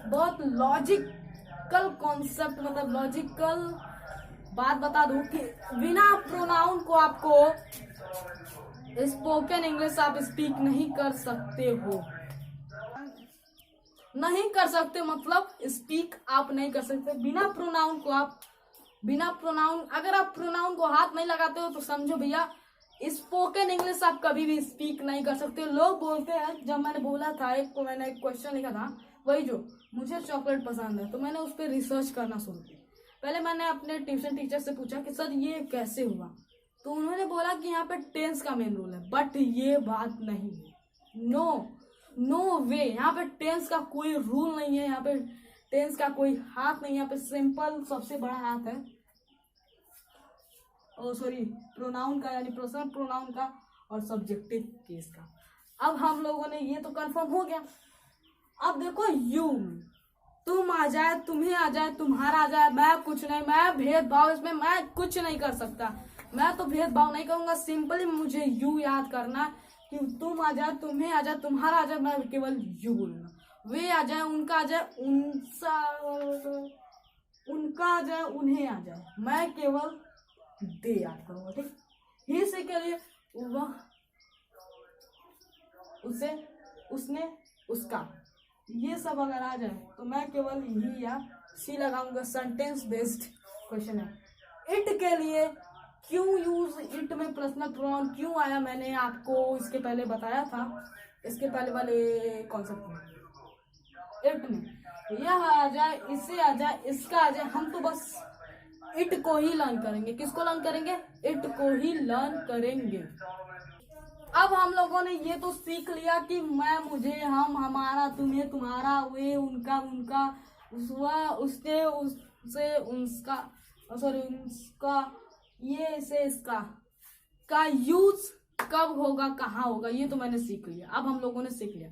बहुत लॉजिकल कॉन्सेप्ट, मतलब लॉजिकल बात बता दूं कि बिना प्रोनाउन को आपको स्पोकन इंग्लिश आप स्पीक नहीं कर सकते हो। नहीं कर सकते मतलब स्पीक आप नहीं कर सकते बिना प्रोनाउन को। आप बिना प्रोनाउन, अगर आप प्रोनाउन को हाथ नहीं लगाते हो तो समझो भैया स्पोकन इंग्लिश आप कभी भी स्पीक नहीं कर सकते। लोग बोलते हैं, जब मैंने बोला था मैंने एक क्वेश्चन लिखा था, वही जो मुझे चॉकलेट पसंद है, तो मैंने उस पर रिसर्च करना शुरू किया। पहले मैंने अपने ट्यूशन टीचर से पूछा कि सर ये कैसे हुआ, तो उन्होंने बोला कि यहाँ पे टेंस का मेन रूल है, बट ये बात नहीं है। नो वे, यहाँ पे टेंस का कोई रूल नहीं है, यहाँ पे टेंस का कोई हाथ नहीं है, यहाँ पे सिंपल सबसे बड़ा हाथ है, सॉरी प्रोनाउन का, यानी पर्सनल प्रोनाउन का और सब्जेक्टिव केस का। अब हम लोगों ने ये तो कंफर्म हो गया। अब देखो यू, तुम आ जाए, तुम्हें आ जाए, तुम्हारा आ जाए, मैं कुछ नहीं, मैं भेदभाव इसमें मैं कुछ नहीं कर सकता, मैं तो भेदभाव नहीं करूंगा। सिंपली मुझे यू याद करना कि तुम आ जाए, तुम्हें आ जाए, तुम्हारा आ जाए, मैं केवल यू बोलूंगा। वे आ जाए, उनका आ जाए, उनका आ जाए, उन्हें आ जाए, मैं केवल दे याद करूंगा। ठीक, ही से के लिए वह, उसे, उसने, उसका, ये सब अगर आ जाए तो मैं केवल ही या सी लगाऊंगा। सेंटेंस बेस्ड क्वेश्चन है। इट के लिए क्यों यूज इट में पर्सनल प्रोनाउन क्यों आया, मैंने आपको इसके पहले बताया था, इसके पहले वाले कॉन्सेप्ट में। इट में यह आ जाए, इससे आ जाए, इसका आ जाए, हम तो बस इट को ही लर्न करेंगे। किसको लर्न करेंगे? इट को ही लर्न करेंगे। अब हम लोगों ने ये तो सीख लिया कि मैं, मुझे, हम, हमारा, तुम्हें, तुम्हारा, वे, उनका, उनका, वह, उसने, उससे, उसका, सॉरी उसका, ये से इसका का यूज कब होगा, कहाँ होगा, ये तो मैंने सीख लिया। अब हम लोगों ने सीख लिया।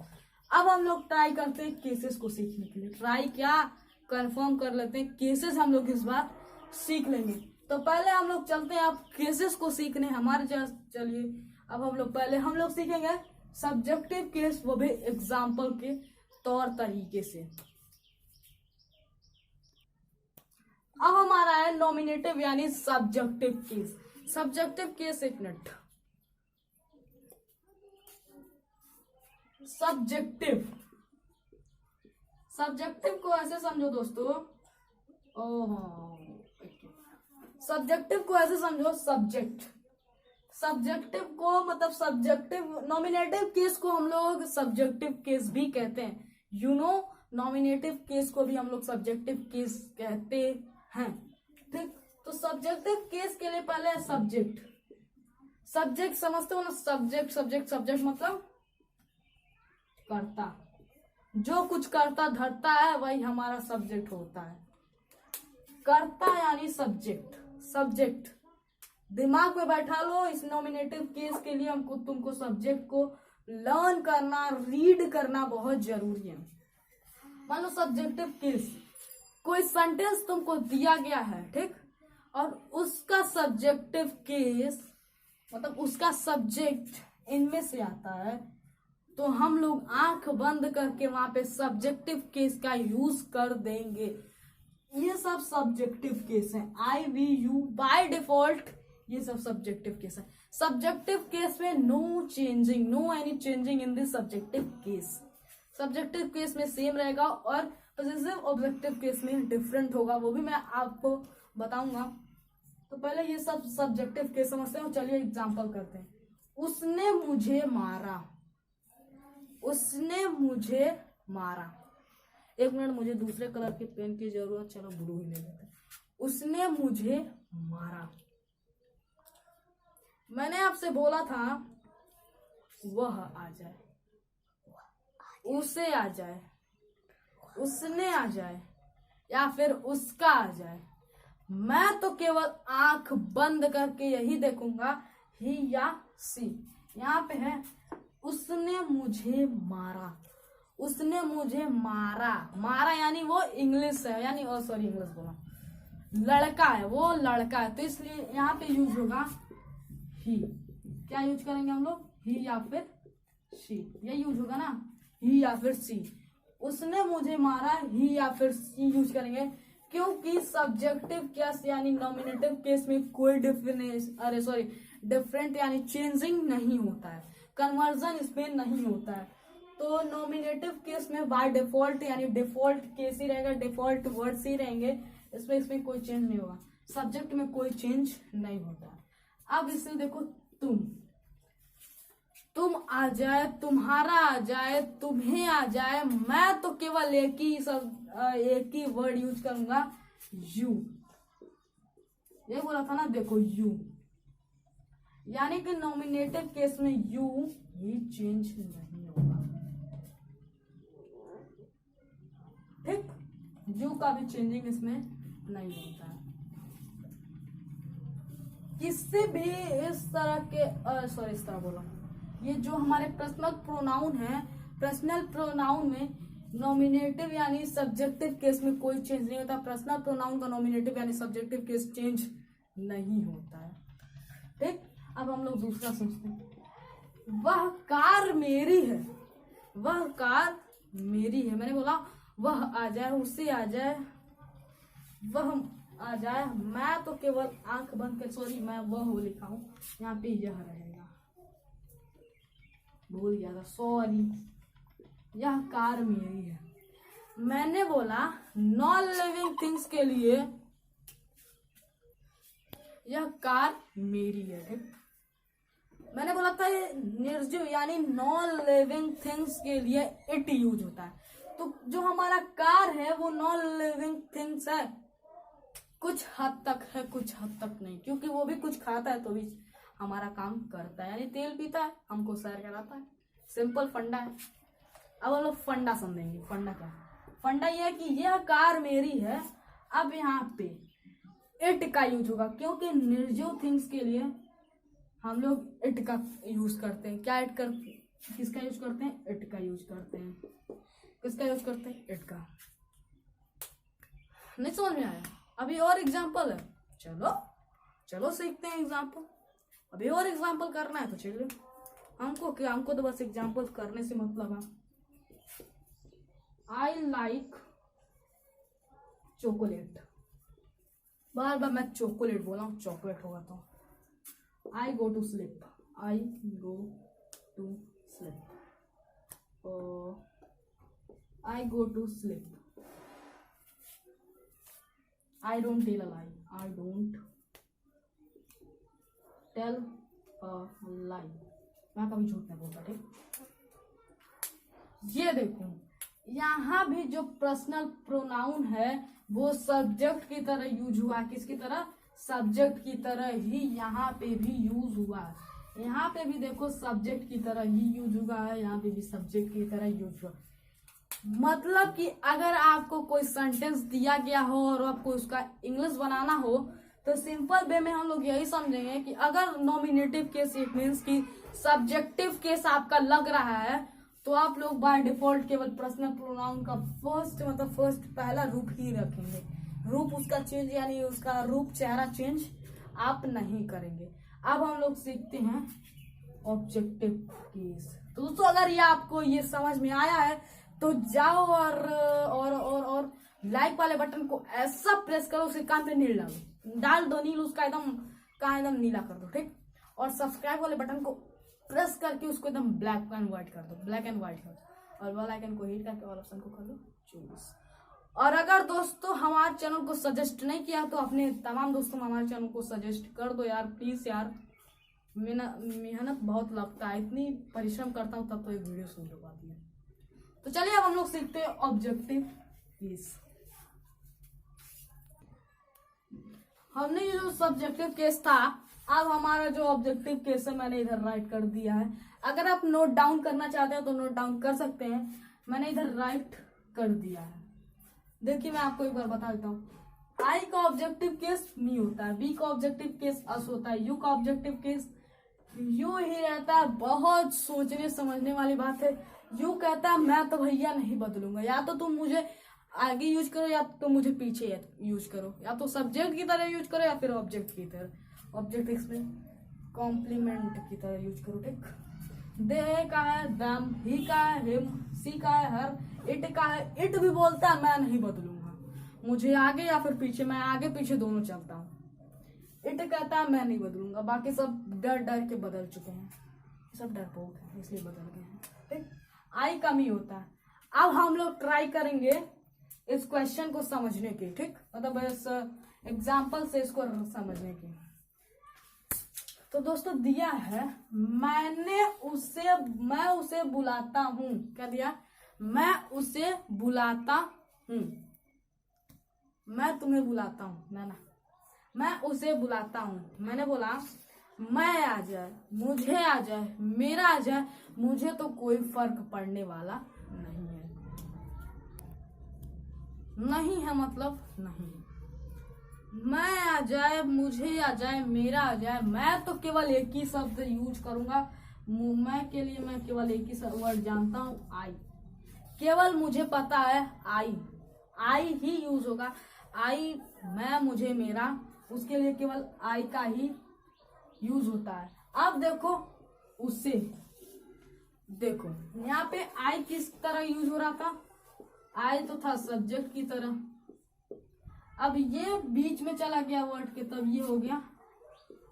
अब हम लोग ट्राई करते हैं केसेस को सीखने के लिए। ट्राई क्या, कंफर्म कर लेते हैं, केसेस हम लोग इस बार सीख लेंगे। तो पहले हम लोग चलते हैं अब केसेस को सीखने हमारे। चलिए अब हम लोग सीखेंगे सब्जेक्टिव केस, वो भी एग्जाम्पल के तौर तरीके से। अब हमारा है नॉमिनेटिव यानी सब्जेक्टिव केस। सब्जेक्टिव केस, एक मिनट, सब्जेक्टिव को ऐसे समझो दोस्तों, सब्जेक्टिव को ऐसे समझो, सब्जेक्टिव को मतलब सब्जेक्टिव, नॉमिनेटिव केस को हम लोग सब्जेक्टिव केस भी कहते हैं। यू नो, नॉमिनेटिव केस को भी हम लोग सब्जेक्टिव केस कहते हैं। ठीक, तो सब्जेक्टिव केस के लिए पहले सब्जेक्ट समझते हो ना, सब्जेक्ट मतलब करता, जो कुछ करता धरता है वही हमारा सब्जेक्ट होता है। करता यानी सब्जेक्ट दिमाग में बैठा लो। इस नॉमिनेटिव केस के लिए तुमको सब्जेक्ट को लर्न करना, रीड करना बहुत जरूरी है। मान लो सब्जेक्टिव केस, कोई सेंटेंस तुमको दिया गया है, ठीक, और उसका सब्जेक्टिव केस मतलब उसका सब्जेक्ट इनमें से आता है, तो हम लोग आंख बंद करके वहां पे सब्जेक्टिव केस का यूज कर देंगे। ये सब सब्जेक्टिव केस है, I we you by default ये सब सब्जेक्टिव केस है। सब्जेक्टिव केस में no changing, no any changing in this subjective case. Subjective case में सेम रहेगा और पॉजिटिव ऑब्जेक्टिव केस में डिफरेंट होगा, वो भी मैं आपको बताऊंगा। तो पहले ये सब सब्जेक्टिव केस समझते हैं, चलिए एग्जांपल करते हैं। उसने मुझे मारा, उसने मुझे मारा। एक मिनट, मुझे दूसरे कलर के पेन की जरूरत, चलो ब्लू ही ले लेते हैं। उसने मुझे मारा। मैंने आपसे बोला था वह आ जाए, उसे आ जाए, उसने आ जाए या फिर उसका आ जाए। मैं तो केवल आंख बंद करके यही देखूंगा, ही या सी। यहाँ पे है उसने मुझे मारा, उसने मुझे मारा। मारा यानी वो इंग्लिश है, यानी सॉरी इंग्लिश बोला, लड़का है, वो लड़का है, तो इसलिए यहाँ पे यूज होगा ही। क्या यूज करेंगे हम लोग, ही या फिर शी, ये यूज होगा ना, ही या फिर सी। उसने मुझे मारा, ही या फिर सी यूज करेंगे, क्योंकि सब्जेक्टिव केस यानी नॉमिनेटिव केस में कोई डिफरेंट यानी चेंजिंग नहीं होता है, कन्वर्जन इसमें नहीं होता है। तो नॉमिनेटिव केस में बाय डिफॉल्ट यानी डिफॉल्ट केस ही रहेगा, डिफॉल्ट वर्ड्स ही रहेंगे, इसमें कोई चेंज नहीं होगा, सब्जेक्ट में कोई चेंज नहीं होता। अब इसमें देखो, तुम आ जाए, तुम्हारा आ जाए, तुम्हें आ जाए, मैं तो केवल एक ही वर्ड यूज करूंगा, यू। ये बोला था ना, देखो यू, यानी कि नॉमिनेटिव केस में यू ही चेंज नहीं होगा, ठीक, यू का भी चेंजिंग इसमें नहीं होता है। किसी भी इस तरह के इस तरह बोला, ये जो हमारे पर्सनल प्रोनाउन है, पर्सनल प्रोनाउन में नॉमिनेटिव यानी सब्जेक्टिव केस में कोई चेंज नहीं होता। पर्सनल प्रोनाउन का नॉमिनेटिव यानी सब्जेक्टिव केस चेंज नहीं होता है, ठीक। अब हम लोग दूसरा सोचते हैं, वह कार मेरी है, वह कार मेरी है। मैंने बोला वह आ जाए, उसे आ जाए, वह आ जाए, मैं तो केवल आंख बंद कर, सॉरी मैं वह लिखा हूं, यहाँ पे यह रहेगा, भूल गया था, सॉरी। यह कार मेरी है। मैंने बोला नॉन लिविंग थिंग्स के लिए यह कार मेरी है, ठीक। मैंने बोला था निर्जीव यानी नॉन लिविंग थिंग्स के लिए इट यूज होता है, तो जो हमारा कार है वो नॉन लिविंग थिंग्स है, कुछ हद तक है, कुछ हद तक नहीं, क्योंकि वो भी कुछ खाता है तो भी हमारा काम करता है, यानी तेल पीता है, हमको सैर कराता है, सिंपल फंडा है। अब हम लोग फंडा समझेंगे। फंडा क्या है? फंडा यह है कि यह कार मेरी है। अब यहाँ पे इट का यूज होगा, क्योंकि निर्जीव थिंग्स के लिए हम लोग इट का यूज करते हैं। क्या इट कर, किसका यूज करते हैं, इट का यूज करते हैं। किसका यूज करते हैं, इट का। नहीं समझ में आया? अभी और एग्जाम्पल है, चलो चलो सीखते हैं एग्जाम्पल। अभी और एग्जाम्पल करना है तो चलिए, हमको तो बस एग्जाम्पल करने से मतलब है। आई लाइक चॉकलेट, बार बार मैं चॉकलेट बोला हूँ, चॉकलेट होगा तो। I go to sleep, I go to sleep, I go to sleep. I don't tell a lie, I don't tell a lie, मैं कभी झूठ नहीं बोलता, ठीक। ये देखो यहाँ भी जो पर्सनल प्रोनाउन है वो सब्जेक्ट की तरह यूज हुआ है। किसकी तरह, सब्जेक्ट की तरह ही यहाँ पे भी यूज हुआ है। यहाँ पे भी देखो सब्जेक्ट की तरह ही यूज हुआ है, यहाँ पे भी सब्जेक्ट की तरह यूज हुआ। मतलब कि अगर आपको कोई सेंटेंस दिया गया हो और आपको उसका इंग्लिश बनाना हो तो सिंपल वे में हम लोग यही समझेंगे कि अगर नॉमिनेटिव केस, इट मीन्स कि सब्जेक्टिव केस आपका लग रहा है तो आप लोग बाय डिफॉल्ट केवल पर्सनल प्रोनाउन का फर्स्ट पहला रूप ही रखेंगे। रूप उसका चेंज यानी उसका रूप चेहरा चेंज आप नहीं करेंगे। अब हम लोग सीखते हैं ऑब्जेक्टिव केस। तो दोस्तों अगर ये आपको ये समझ में आया है तो जाओ और लाइक वाले बटन को ऐसा प्रेस करो उसके कान पे नील डाल दो, नील उसका एकदम नीला कर दो, ठीक। और सब्सक्राइब वाले बटन को प्रेस करके उसको एकदम ब्लैक एंड व्हाइट कर दो, और बेल आइकन को हिट करके ऑल ऑप्शन को कर दो चूज। और अगर दोस्तों हमारे चैनल को सजेस्ट नहीं किया तो अपने तमाम दोस्तों में हमारे चैनल को सजेस्ट कर दो यार, प्लीज यार। मेहनत बहुत लगता है, इतनी परिश्रम करता हूँ तब तो एक वीडियो सुन हो पाती है। तो चलिए अब हम लोग सीखते हैं ऑब्जेक्टिव केस। हमने ये जो सब्जेक्टिव केस था, अब हमारा जो ऑब्जेक्टिव केस है मैंने इधर राइट कर दिया है। अगर आप नोट डाउन करना चाहते हैं तो नोट डाउन कर सकते हैं, मैंने इधर राइट कर दिया है। देखिए मैं आपको एक बार बता देता हूँ। आई का ऑब्जेक्टिव केस मी होता है, बी का ऑब्जेक्टिव केस अस होता है, यू का ऑब्जेक्टिव केस यू ही रहता है। बहुत सोचने समझने वाली बात है। यू कहता है मैं तो भैया नहीं बदलूंगा, या तो तुम मुझे आगे यूज करो या तो मुझे पीछे यूज करो, या तो सब्जेक्ट की तरह यूज करो या फिर ऑब्जेक्ट की तरह, ऑब्जेक्ट इसमें कॉम्प्लीमेंट की तरह यूज करो, ठीक। दे का है दम, ही का है हिम, सी का है हर, इट का है इट भी बोलता है मैं नहीं बदलूंगा, मुझे आगे या फिर पीछे, मैं आगे पीछे दोनों चलता हूँ। इट कहता है मैं नहीं बदलूंगा, बाकी सब डर डर के बदल चुके हैं, सब डरपोक है इसलिए बदल गए हैं, ठीक। आई का मी होता है। अब हम लोग ट्राई करेंगे इस क्वेश्चन को समझने की, ठीक, मतलब इस एग्जाम्पल से इसको समझने की। तो दोस्तों दिया है मैं उसे बुलाता हूँ, क्या दिया, मैं उसे बुलाता हूँ, मैं तुम्हें बुलाता हूँ, मैं उसे बुलाता हूँ। मैंने बोला मैं आ जाए, मुझे आ जाए, मेरा आ जाए, मुझे तो कोई फर्क पड़ने वाला नहीं है। नहीं है मतलब नहीं। मैं आ जाए, मुझे आ जाए, मेरा आ जाए, मैं तो केवल एक ही शब्द यूज करूंगा। मैं के लिए मैं केवल एक ही वर्ड जानता हूँ, आई। केवल मुझे पता है आई ही यूज होगा। आई, मैं, मुझे, मेरा, उसके लिए केवल आई का ही यूज होता है। अब देखो उससे, देखो यहाँ पे आई किस तरह यूज हो रहा था, आई तो था सब्जेक्ट की तरह। अब ये बीच में चला गया वर्ड के, तब ये हो गया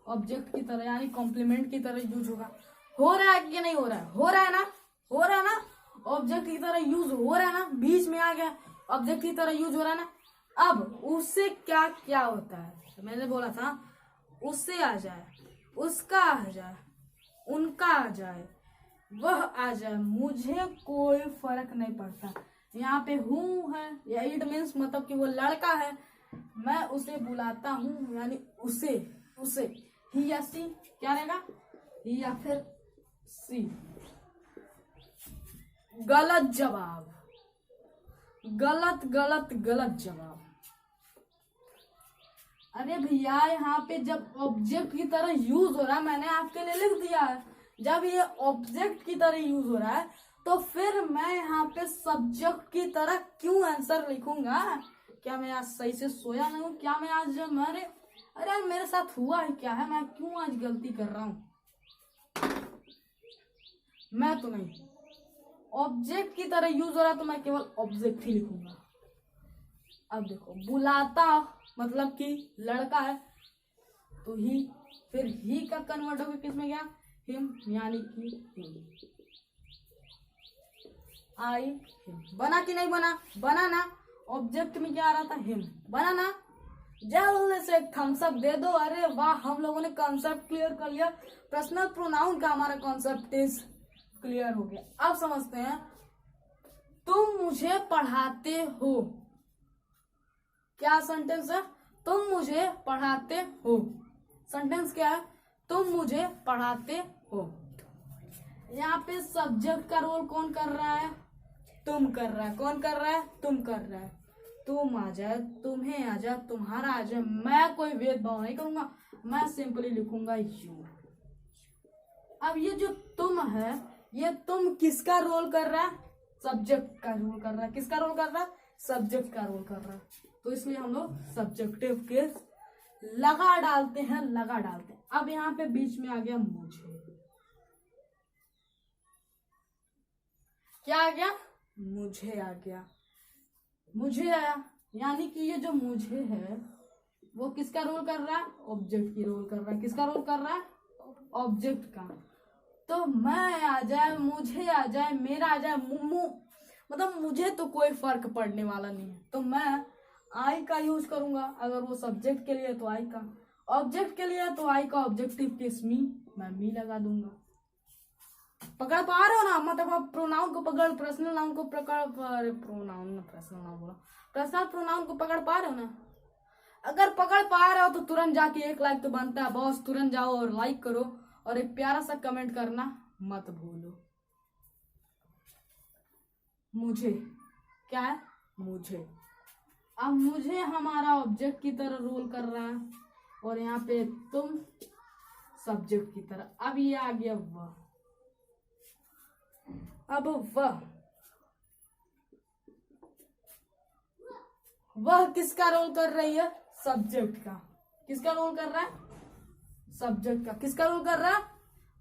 ऑब्जेक्ट की तरह, यानी कॉम्प्लीमेंट की तरह यूज होगा। हो रहा है कि नहीं हो रहा है, हो रहा है ना, ऑब्जेक्ट की तरह यूज हो रहा है ना, बीच में आ गया ऑब्जेक्ट की तरह यूज हो रहा है ना। अब उससे क्या क्या होता है, तो मैंने बोला था उससे आ जाए, उसका आ जाए, उनका आ जाए, वह आ जाए, मुझे कोई फर्क नहीं पड़ता। यहाँ पे हूँ है या इट मीन्स मतलब कि वो लड़का है, मैं उसे बुलाता हूँ यानी उसे ही या सी क्या रहेगा, ही या फिर सी। गलत जवाब, गलत जवाब। अरे भैया यहाँ पे जब ऑब्जेक्ट की तरह यूज हो रहा है, मैंने आपके लिए लिख दिया है, जब ये ऑब्जेक्ट की तरह यूज हो रहा है तो फिर मैं यहाँ पे सब्जेक्ट की तरह क्यों आंसर लिखूंगा। क्या मैं आज सही से सोया नहीं हूँ, क्या मैं आज अरे मेरे साथ हुआ है क्या है, मैं क्यों आज गलती कर रहा हूँ। मैं तो नहीं, ऑब्जेक्ट की तरह यूज हो रहा तो मैं केवल ऑब्जेक्ट ही लिखूंगा। अब देखो बुलाता मतलब कि लड़का है तो ही, फिर ही का कन्वर्ट होकर किस में गया, हिम, यानी कि हिम। आई हिम बना कि नहीं बना, बना ना, ऑब्जेक्ट में क्या आ रहा था, हिम, बना ना। जल्दी से एक थम्स अप दे दो। अरे वाह, हम लोगों ने कॉन्सेप्ट क्लियर कर लिया, पर्सनल प्रोनाउन का हमारा कॉन्सेप्ट इज क्लियर हो गया। अब समझते हैं, तुम मुझे पढ़ाते हो, क्या सेंटेंस है, तुम मुझे पढ़ाते हो। सेंटेंस क्या है, तुम मुझे पढ़ाते हो। यहाँ पे सब्जेक्ट का रोल कौन कर रहा है, तुम कर रहा है। कौन कर रहा है, तुम कर रहा है। तुम आ जाए, तुम्हें आ जाए, तुम्हारा आ जाए, मैं कोई भेदभाव नहीं करूंगा, मैं सिंपली लिखूंगा यू। अब ये जो तुम है ये तुम किसका रोल कर रहा है? सब्जेक्ट का रोल कर रहा है। किसका रोल कर रहा है? सब्जेक्ट का रोल कर रहा है। तो इसलिए हम लोग सब्जेक्टिव केस लगा डालते हैं। अब यहाँ पे बीच में आ गया मुझे। क्या आ गया? मुझे आ गया। मुझे आया, यानी कि ये जो मुझे है वो किसका रोल कर रहा है? ऑब्जेक्ट की रोल कर रहा है। किसका रोल कर रहा है? ऑब्जेक्ट का। तो मैं आ जाए, मुझे आ जाए, मेरा आ जाए, मतलब मुझे तो कोई फर्क पड़ने वाला नहीं है। तो मैं आई का यूज करूंगा। अगर वो सब्जेक्ट के लिए तो आई का, ऑब्जेक्ट के लिए तो आई का ऑब्जेक्टिव केस मी, मैं मी लगा दूंगा। पकड़ पा रहे हो ना? मतलब आप प्रोनाउन को पकड़, पर्सनल नाउन को पकड़, प्रोनाउन पर्सनल नाउन बोला, पर्सनल प्रोनाउन को पकड़ पा रहे हो ना? अगर पकड़ पा रहे हो तो तुरंत जाके 1 लाइक तो बनता है बॉस। तुरंत जाओ और लाइक करो और एक प्यारा सा कमेंट करना मत भूलो। मुझे क्या है? मुझे। अब मुझे हमारा ऑब्जेक्ट की तरह रोल कर रहा है और यहाँ पे तुम सब्जेक्ट की तरह। अब ये आ गया वह। अब वह किसका रोल कर रही है? सब्जेक्ट का। किसका रोल कर रहा है? सब्जेक्ट का। किसका रोल कर रहा है?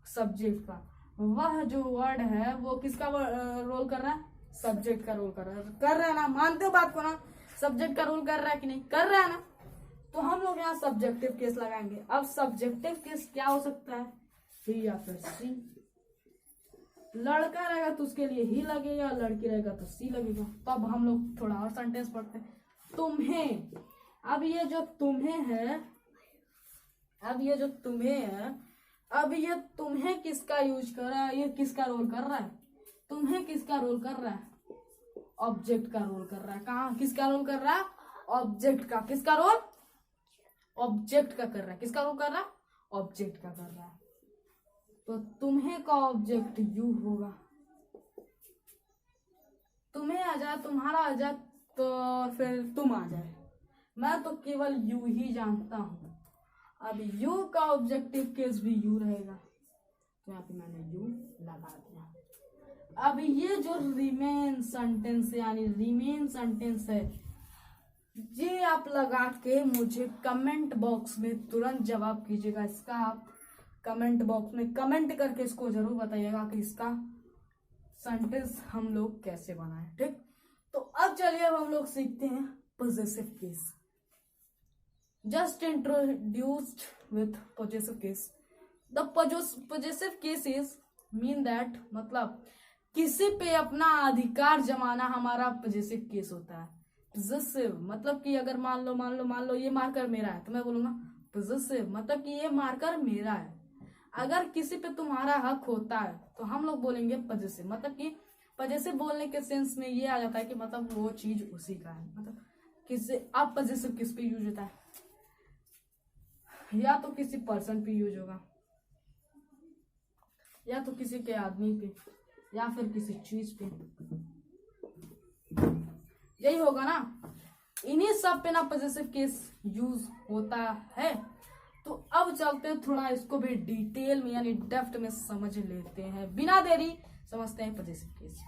सब्जेक्ट का। वह जो वर्ड है वो किसका रोल कर रहा है? सब्जेक्ट का रोल कर रहा है। कर रहा है ना? मानते हो बात को ना? सब्जेक्ट का रोल कर रहा है कि नहीं? कर रहा है ना? तो हम लोग यहाँ सब्जेक्टिव केस लगाएंगे। अब सब्जेक्टिव केस क्या हो सकता है? ही या फिर सी। लड़का रहेगा तो उसके लिए ही लगेगा, लड़की रहेगा तो सी लगेगा। तो अब हम लोग थोड़ा और सेंटेंस पढ़ते हैं। तुम्हें। अब ये जो तुम्हें है, अब ये तुम्हें किसका यूज कर रहा है? ये किसका रोल कर रहा है? तुम्हें किसका रोल कर रहा है? ऑब्जेक्ट का रोल कर रहा है। कहाँ? किसका रोल कर रहा है? ऑब्जेक्ट का। किसका रोल? ऑब्जेक्ट का कर रहा है। किसका रोल कर रहा है? ऑब्जेक्ट का कर रहा है। तो तुम्हें का ऑब्जेक्ट यू होगा। तुम्हें आ जाए, तुम्हारा आ जाए, तो फिर तुम आ जाए। मैं तो केवल यू ही जानता हूं। अब यू का ऑब्जेक्टिव केस भी यू रहेगा, तो यहाँ पे मैंने यू लगा दिया। अब ये जो रिमेन सेंटेंस यानी रिमेन सेंटेंस है, ये आप लगा के मुझे कमेंट बॉक्स में तुरंत जवाब कीजिएगा। इसका आप कमेंट बॉक्स में कमेंट करके इसको जरूर बताइएगा कि इसका सेंटेंस हम लोग कैसे बनाएं। ठीक, तो अब चलिए अब हम लोग सीखते हैं possessive case. Just introduced with possessive case. The possessive case is mean that, मतलब किसी पे अपना अधिकार जमाना हमारा पोजेसिव केस होता है। पोजेसिव मतलब कि अगर मान लो ये मार्कर मेरा है तो मैं बोलूंगा पोजेसिव, मतलब कि ये मार्कर मेरा है। अगर किसी पे तुम्हारा हक होता है तो हम लोग बोलेंगे पजेसिव, मतलब कि पजेसिव बोलने के सेंस में ये आ जाता है कि मतलब वो चीज उसी का है। मतलब किसी, अब पजेसिव किस पे यूज होता है? या तो किसी पर्सन पे यूज होगा, या तो किसी के आदमी पे, या फिर किसी चीज पे, यही होगा ना। इन्हीं सब पे ना पजेसिव केस यूज होता है। तो अब चलते हैं थोड़ा इसको भी डिटेल में यानी डेप्थ में समझ लेते हैं। बिना देरी समझते हैं पजेसिव केस।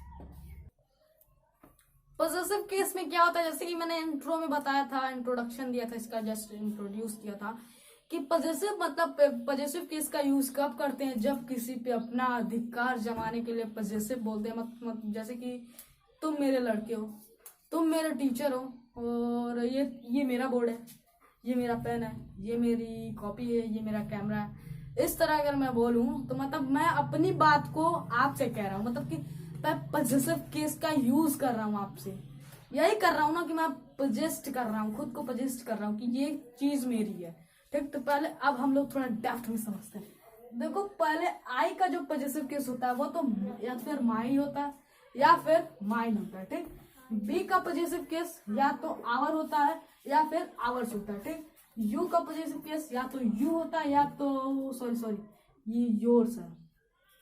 पजेसिव केस में क्या होता है, जैसे कि मैंने इंट्रो में बताया था, इंट्रोडक्शन दिया था, इसका जस्ट इंट्रोड्यूस किया था कि पजेसिव मतलब पजेसिव केस का यूज कब करते हैं? जब किसी पे अपना अधिकार जमाने के लिए पजेसिव बोलते हैं। मतलब जैसे कि तुम मेरे लड़के हो, तुम मेरे टीचर हो, और ये मेरा बोर्ड है, ये मेरा पेन है, ये मेरी कॉपी है, ये मेरा कैमरा है। इस तरह अगर मैं बोलूं तो मतलब मैं अपनी बात को आपसे कह रहा हूं, मतलब कि मैं पजेसिव केस का यूज कर रहा हूं आपसे। यही कर रहा हूं ना कि मैं पजेस्ट कर रहा हूं, खुद को पजेस्ट कर रहा हूं कि ये चीज मेरी है। ठीक, तो पहले अब हम लोग थोड़ा डेप्थ में समझते हैं। देखो, पहले आई का जो पजेसिव केस होता है वो तो या फिर माई होता है या फिर माइन होता है। ठीक, बी का पजेसिव केस या तो आवर होता है या फिर आवर्स होता है। ठीक, यू का पजेसिव केस या तो यू होता है या तो सॉरी ये योर्स है,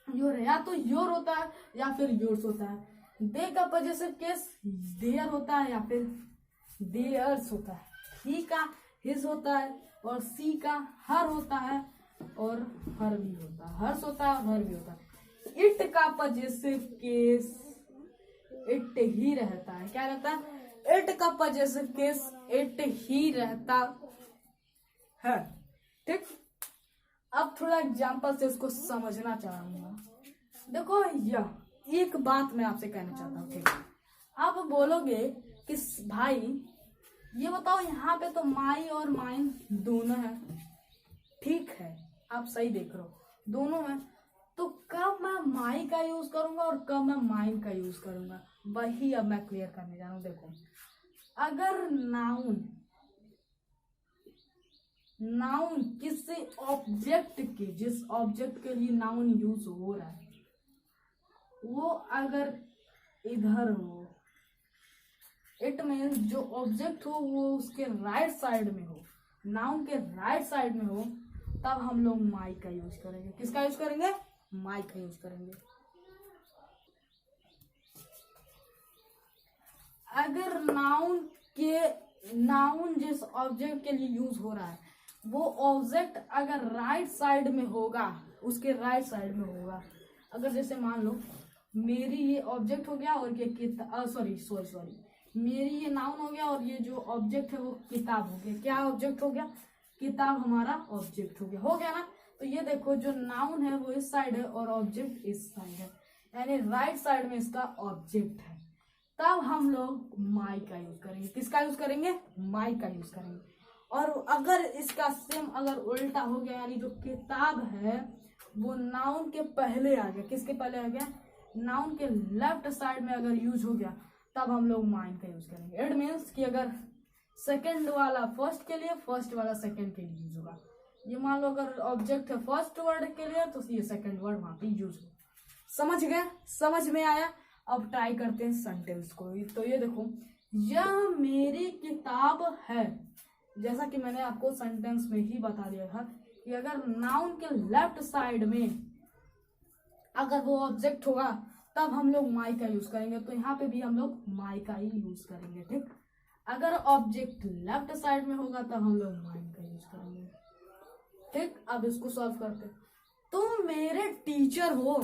योर है, या तो योर होता है या फिर योर्स होता है। दे का पजेसिव केस देयर होता है या फिर देयर्स होता है। ही का हिज होता है और सी का हर होता है और हर भी होता है, हर्ष होता है और हर भी होता है। इट का पजेसिव केस इट ही रहता है। क्या रहता है? इट का पजेसिव केस इट ही रहता है। ठीक, अब थोड़ा एग्जाम्पल से इसको समझना चाहूंगा। देखो यह एक बात मैं आपसे कहना चाहता हूँ। ठीक, आप बोलोगे कि भाई ये बताओ यहाँ पे तो माई और माइन दोनों है। ठीक है, आप सही देख रहे हो, दोनों है। तो कब मैं माई का यूज करूंगा और कब मैं माइन का यूज करूंगा, वही अब मैं क्लियर करने जा रहा हूं। देखो, अगर नाउन किसी ऑब्जेक्ट के, जिस ऑब्जेक्ट के लिए नाउन यूज हो रहा है, वो अगर इधर हो, इट मीन्स जो ऑब्जेक्ट हो वो उसके राइट साइड में हो, नाउन के राइट साइड में हो, तब हम लोग माई का यूज करेंगे। किसका यूज करेंगे? माई का यूज करेंगे। अगर नाउन जिस ऑब्जेक्ट के लिए यूज हो रहा है, वो ऑब्जेक्ट अगर राइट साइड में होगा, उसके राइट साइड में होगा, अगर जैसे मान लो मेरी ये ऑब्जेक्ट हो गया और ये सॉरी मेरी ये नाउन हो गया और ये जो ऑब्जेक्ट है वो किताब हो गया। क्या ऑब्जेक्ट हो गया? किताब हमारा ऑब्जेक्ट हो गया ना। तो ये देखो, जो नाउन है वो इस साइड है और ऑब्जेक्ट इस साइड है, यानी राइट साइड में इसका ऑब्जेक्ट है। तब हम लोग माई का यूज करेंगे। किसका यूज करेंगे? माई का यूज करेंगे। और अगर इसका सेम अगर उल्टा हो गया, यानी जो किताब है वो नाउन के पहले आ गया, किसके पहले आ गया? नाउन के लेफ्ट साइड में अगर यूज हो गया, तब हम लोग माइन का यूज करेंगे। इट मीन्स कि अगर सेकंड वाला फर्स्ट के लिए, फर्स्ट वाला सेकंड के लिए यूज होगा। ये मान लो अगर ऑब्जेक्ट है फर्स्ट वर्ड के लिए, तो ये सेकंड वर्ड वहां पे यूज होगा। समझ गए? समझ में आया? अब ट्राई करते हैं सेंटेंस को। तो ये देखो, यह मेरी किताब है। जैसा कि मैंने आपको सेंटेंस में ही बता दिया था कि अगर नाउन के लेफ्ट साइड में अगर वो ऑब्जेक्ट होगा, तब हम लोग माई का यूज करेंगे। तो यहाँ पे भी हम लोग माई का ही यूज करेंगे। ठीक, अगर ऑब्जेक्ट लेफ्ट साइड में होगा तब हम लोग माइन का यूज करेंगे। ठीक, अब इसको सॉल्व करते हैं। तुम मेरे टीचर हो,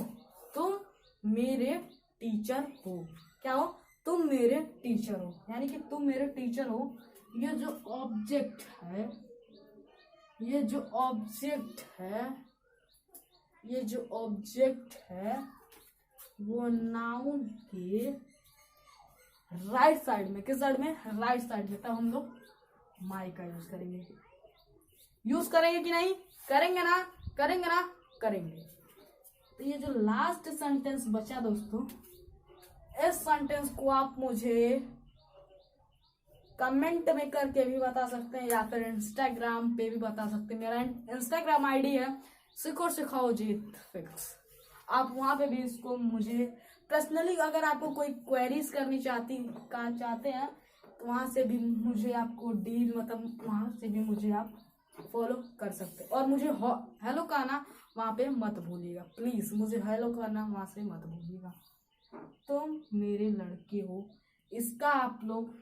तुम मेरे टीचर हो। क्या हो? तुम मेरे टीचर हो, यानी कि तुम मेरे टीचर हो। ये जो ऑब्जेक्ट है, ये जो ऑब्जेक्ट है वो नाउन के राइट साइड में, किस साइड में? राइट साइड में। तब हम लोग माई का यूज करेंगे। यूज करेंगे कि नहीं? करेंगे ना? करेंगे। तो ये जो लास्ट सेंटेंस बचा दोस्तों, इस सेंटेंस को आप मुझे कमेंट में करके भी बता सकते हैं या फिर इंस्टाग्राम पे भी बता सकते हैं। मेरा इंस्टाग्राम आईडी है सीखो सिखाओ जीत फिक्स। आप वहां पे भी इसको मुझे पर्सनली, अगर आपको कोई क्वेरीज करनी चाहते हैं, तो वहां से भी मुझे आपको वहां से भी मुझे आप फॉलो कर सकते हैं। और मुझे हेलो कहना वहां पे मत भूलिएगा, प्लीज मुझे हेलो करना वहां से मत भूलिएगा। तुम मेरे लड़के हो, इसका आप लोग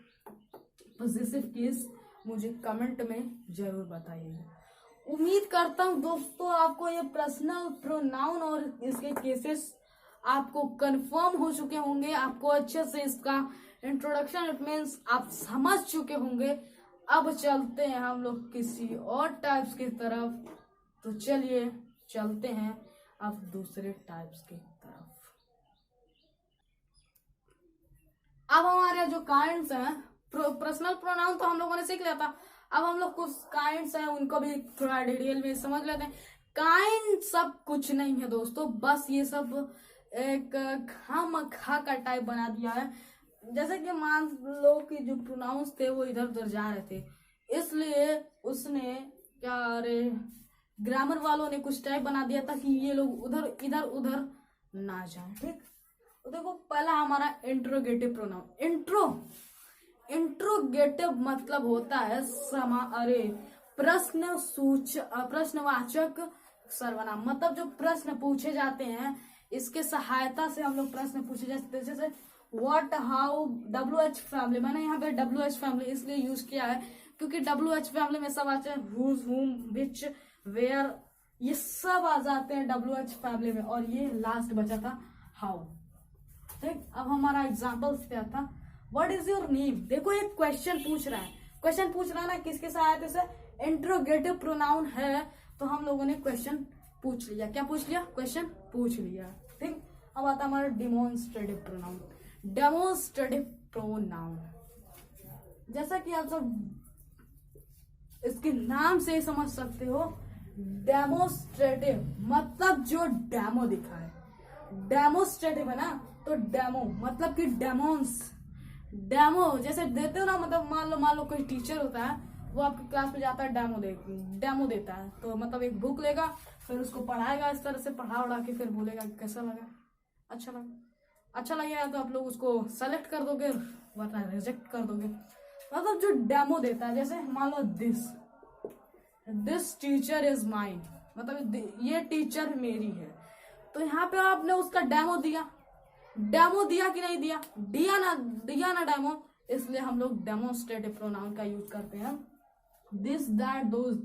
पॉजिटिव केस मुझे कमेंट में जरूर बताइएगा। उम्मीद करता हूँ दोस्तों आपको ये पर्सनल प्रोनाउन और इसके केसेस आपको कंफर्म हो चुके होंगे, आपको अच्छे से इसका इंट्रोडक्शन, इट मीन्स आप समझ चुके होंगे। अब चलते हैं हम लोग किसी और टाइप्स की तरफ। तो चलिए चलते हैं अब दूसरे टाइप्स की तरफ। अब हमारे जो काइंड्स हैं, पर्सनल प्रोनाउन तो हम लोगों ने सीख लिया था। अब हम लोग कुछ काइंड्स हैं उनको भी थोड़ा डिटेल में समझ लेते हैं। काइंड सब कुछ नहीं है दोस्तों, बस ये सब एक खामखा का टाइप बना दिया है। जैसे कि मान लो कि जो प्रोनाउंस थे वो इधर उधर जा रहे थे, इसलिए उसने ग्रामर वालों ने कुछ टाइप बना दिया था कि ये लोग इधर उधर ना जाए। ठीक, तो देखो पहला हमारा इंट्रोगेटिव प्रोनाउन। इंट्रोगेटिव मतलब होता है प्रश्नवाचक सर्वनाम। मतलब जो प्रश्न पूछे जाते हैं, इसके सहायता से हम लोग प्रश्न पूछे जाते हैं। जैसे व्हाट, हाउ, WH फैमिली। मैंने यहाँ पे WH फैमिली इसलिए यूज किया है क्योंकि WH फैमिली में सब आते हैं हुज, हुम, विच, वेयर, ये सब आ जाते हैं WH फैमिली में, और ये लास्ट बचा था हाउ। ठीक, अब हमारा एग्जाम्पल क्या था, व्हाट इज योर नेम। देखो ये क्वेश्चन पूछ रहा है ना, किसके सहायता से, इंट्रोगेटिव प्रोनाउन है, तो हम लोगों ने क्वेश्चन पूछ लिया। क्या पूछ लिया, क्वेश्चन पूछ लिया। ठीक, अब आता हमारा डिमोन्स्ट्रेटिव प्रोनाउन। डेमोन्स्ट्रेटिव प्रोनाउन, जैसा कि आप सब इसके नाम से समझ सकते हो, डेमोस्ट्रेटिव मतलब जो डेमो दिखाए। डेमोस्ट्रेटिव है ना, तो डेमो मतलब कि डेमो जैसे देते हो ना, मतलब मान लो कोई टीचर होता है, वो आपकी क्लास में जाता है, डेमो देता है, तो मतलब एक बुक लेगा, फिर उसको पढ़ाएगा, इस तरह से पढ़ा उड़ा के फिर बोलेगा कैसा लगा, अच्छा लगेगा तो आप लोग उसको सेलेक्ट कर दोगे, वरना रिजेक्ट कर दोगे। मतलब जो डेमो देता है, जैसे मान लो दिस टीचर इज माइन, मतलब ये टीचर मेरी है, तो यहाँ पे आपने उसका डेमो दिया कि नहीं दिया ना डेमो, इसलिए हम लोग डेमोस्ट्रेटिव प्रोनाउन का यूज करते हैं। This that those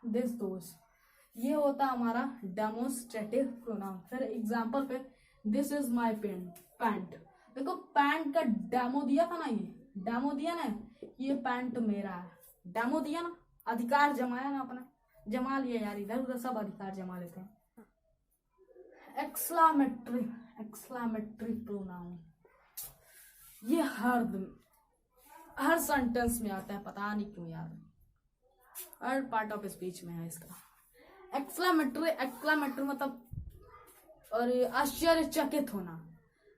this those, ये होता हमारा डेमोस्ट्रेटिव प्रोनाउन। फिर एग्जांपल पे, दिस इज माय पैंट। देखो पैंट का डेमो दिया था ना, ये पैंट मेरा है, डेमो दिया ना, अधिकार जमाया ना, अपना जमा लिया यार, इधर उधर सब अधिकार जमा लेते हैं। एक्सक्लामेटरी प्रोनाउन, ये हर सेंटेंस में आता है, पता नहीं क्यों यार, हर पार्ट ऑफ स्पीच में है इसका। एक्सक्लामेटरी मतलब और आश्चर्यचकित होना,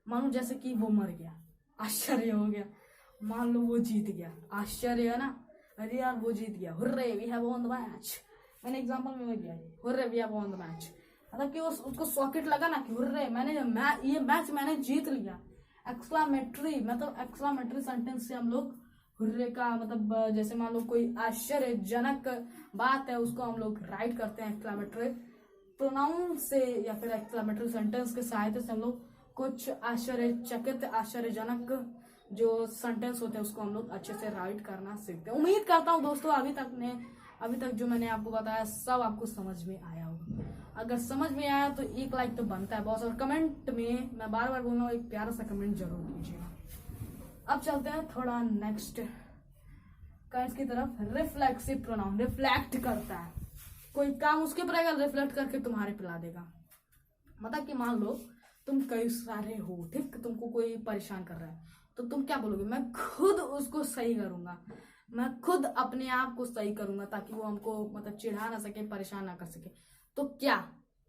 मानो जैसे कि वो मर गया, आश्चर्य हो गया, मान लो वो जीत गया, आश्चर्य है ना, अरे यार वो जीत गया, hurray we have won the match. मैंने एग्जांपल में दिया है, hurray we have won the match, मतलब कि उसको सॉकेट लगा ना कि हुर्रे ये मैच मैंने जीत लिया। एक्सक्लामेटरी सेंटेंस से हम लोग हुर्रे का मतलब, जैसे मान लो कोई आश्चर्यजनक बात है, उसको हम लोग राइट करते हैं एक्सक्लामेटरी प्रोनाउन से, या फिर एक्सक्लामेटरी सेंटेंस के सहायता से हम लोग कुछ आश्चर्यचकित आश्चर्यजनक जो सेंटेंस होते हैं उसको हम लोग अच्छे से राइट करना सीखते हैं। उम्मीद करता हूँ दोस्तों अभी तक जो मैंने आपको बताया सब आपको समझ में आया होगा। अगर समझ में आया तो एक लाइक तो बनता है बॉस, और कमेंट में मैं बार बार बोल रहा हूँ, एक प्यारा सा कमेंट जरूर कीजिएगा। अब चलते हैं थोड़ा नेक्स्ट की तरफ। रिफ्लेक्सिव प्रोनाउन, रिफ्लेक्ट करता है, कोई काम उसके ऊपर आएगा, रिफ्लेक्ट करके तुम्हारे पिला देगा। मतलब कि मान लो तुम कई सारे हो, ठीक, तुमको कोई परेशान कर रहा है, तो तुम क्या बोलोगे, मैं खुद उसको सही करूंगा, मैं खुद अपने आप को सही करूंगा, ताकि वो हमको मतलब चिढ़ा ना सके, परेशान ना कर सके। तो क्या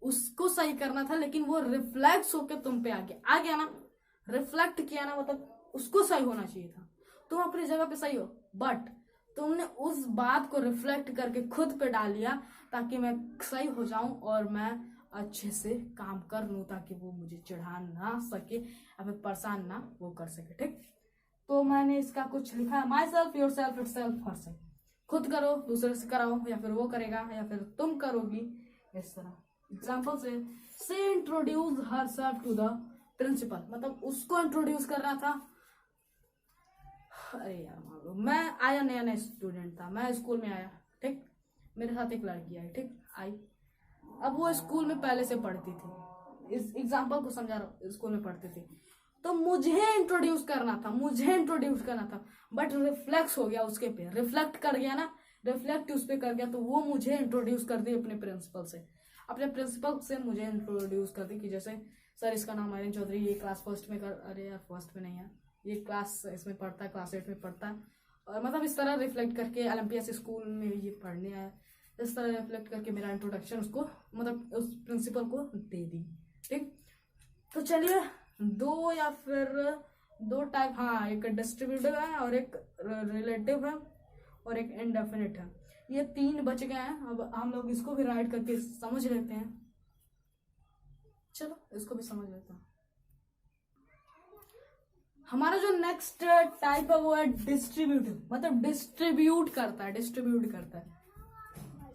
उसको सही करना था, लेकिन वो रिफ्लेक्स होके तुम पे आ गया ना, रिफ्लेक्ट किया ना, मतलब उसको सही होना चाहिए था, तुम अपनी जगह पे सही हो, बट तुमने उस बात को रिफ्लेक्ट करके खुद पे डाल लिया, ताकि मैं सही हो जाऊं और मैं अच्छे से काम कर लूं, ताकि वो मुझे चिढ़ा ना सके या फिर परेशान ना वो कर सके। ठीक, तो मैंने इसका कुछ लिखा है, my self your self it self first, खुद करो दूसरे से कराओ, या फिर वो करेगा या फिर तुम करोगी, इस तरह। एग्जाम्पल से introduce herself to the principal, मतलब उसको इंट्रोड्यूस करना था। अरे यार मान लो मैं आया, नया स्टूडेंट था, मैं स्कूल में आया, ठीक, मेरे साथ एक लड़की आई, ठीक, आई, अब वो स्कूल में पहले से पढ़ती थी, इस एग्जाम्पल को समझा रहा हूँ, स्कूल में पढ़ती थी, तो मुझे इंट्रोड्यूस करना था, बट रिफ्लेक्स हो गया उसके पे, रिफ्लेक्ट कर गया ना, रिफ्लेक्ट उस पर कर गया, तो वो मुझे इंट्रोड्यूस कर दी अपने प्रिंसिपल से मुझे इंट्रोड्यूस कर दी कि जैसे सर इसका नाम आर्यन चौधरी, ये क्लास फर्स्ट में कर, अरे यार फर्स्ट में नहीं है, ये क्लास इसमें पढ़ता है, क्लास 8 में पढ़ता है, और मतलब इस तरह रिफ्लेक्ट करके ओलंपिया स्कूल में ये पढ़ने आया, इस तरह रिफ्लेक्ट करके मेरा इंट्रोडक्शन उसको मतलब उस प्रिंसिपल को दे दी। ठीक, तो चलिए दो टाइप, हाँ, एक डिस्ट्रीब्यूटिव है और एक रिलेटिव है और एक इंडेफिनिट है, ये 3 बच गए हैं। अब हम लोग इसको भी राइट करके समझ लेते हैं, चलो इसको भी समझ लेते हैं। हमारा जो नेक्स्ट टाइप है वो है डिस्ट्रीब्यूटिव, मतलब डिस्ट्रीब्यूट करता है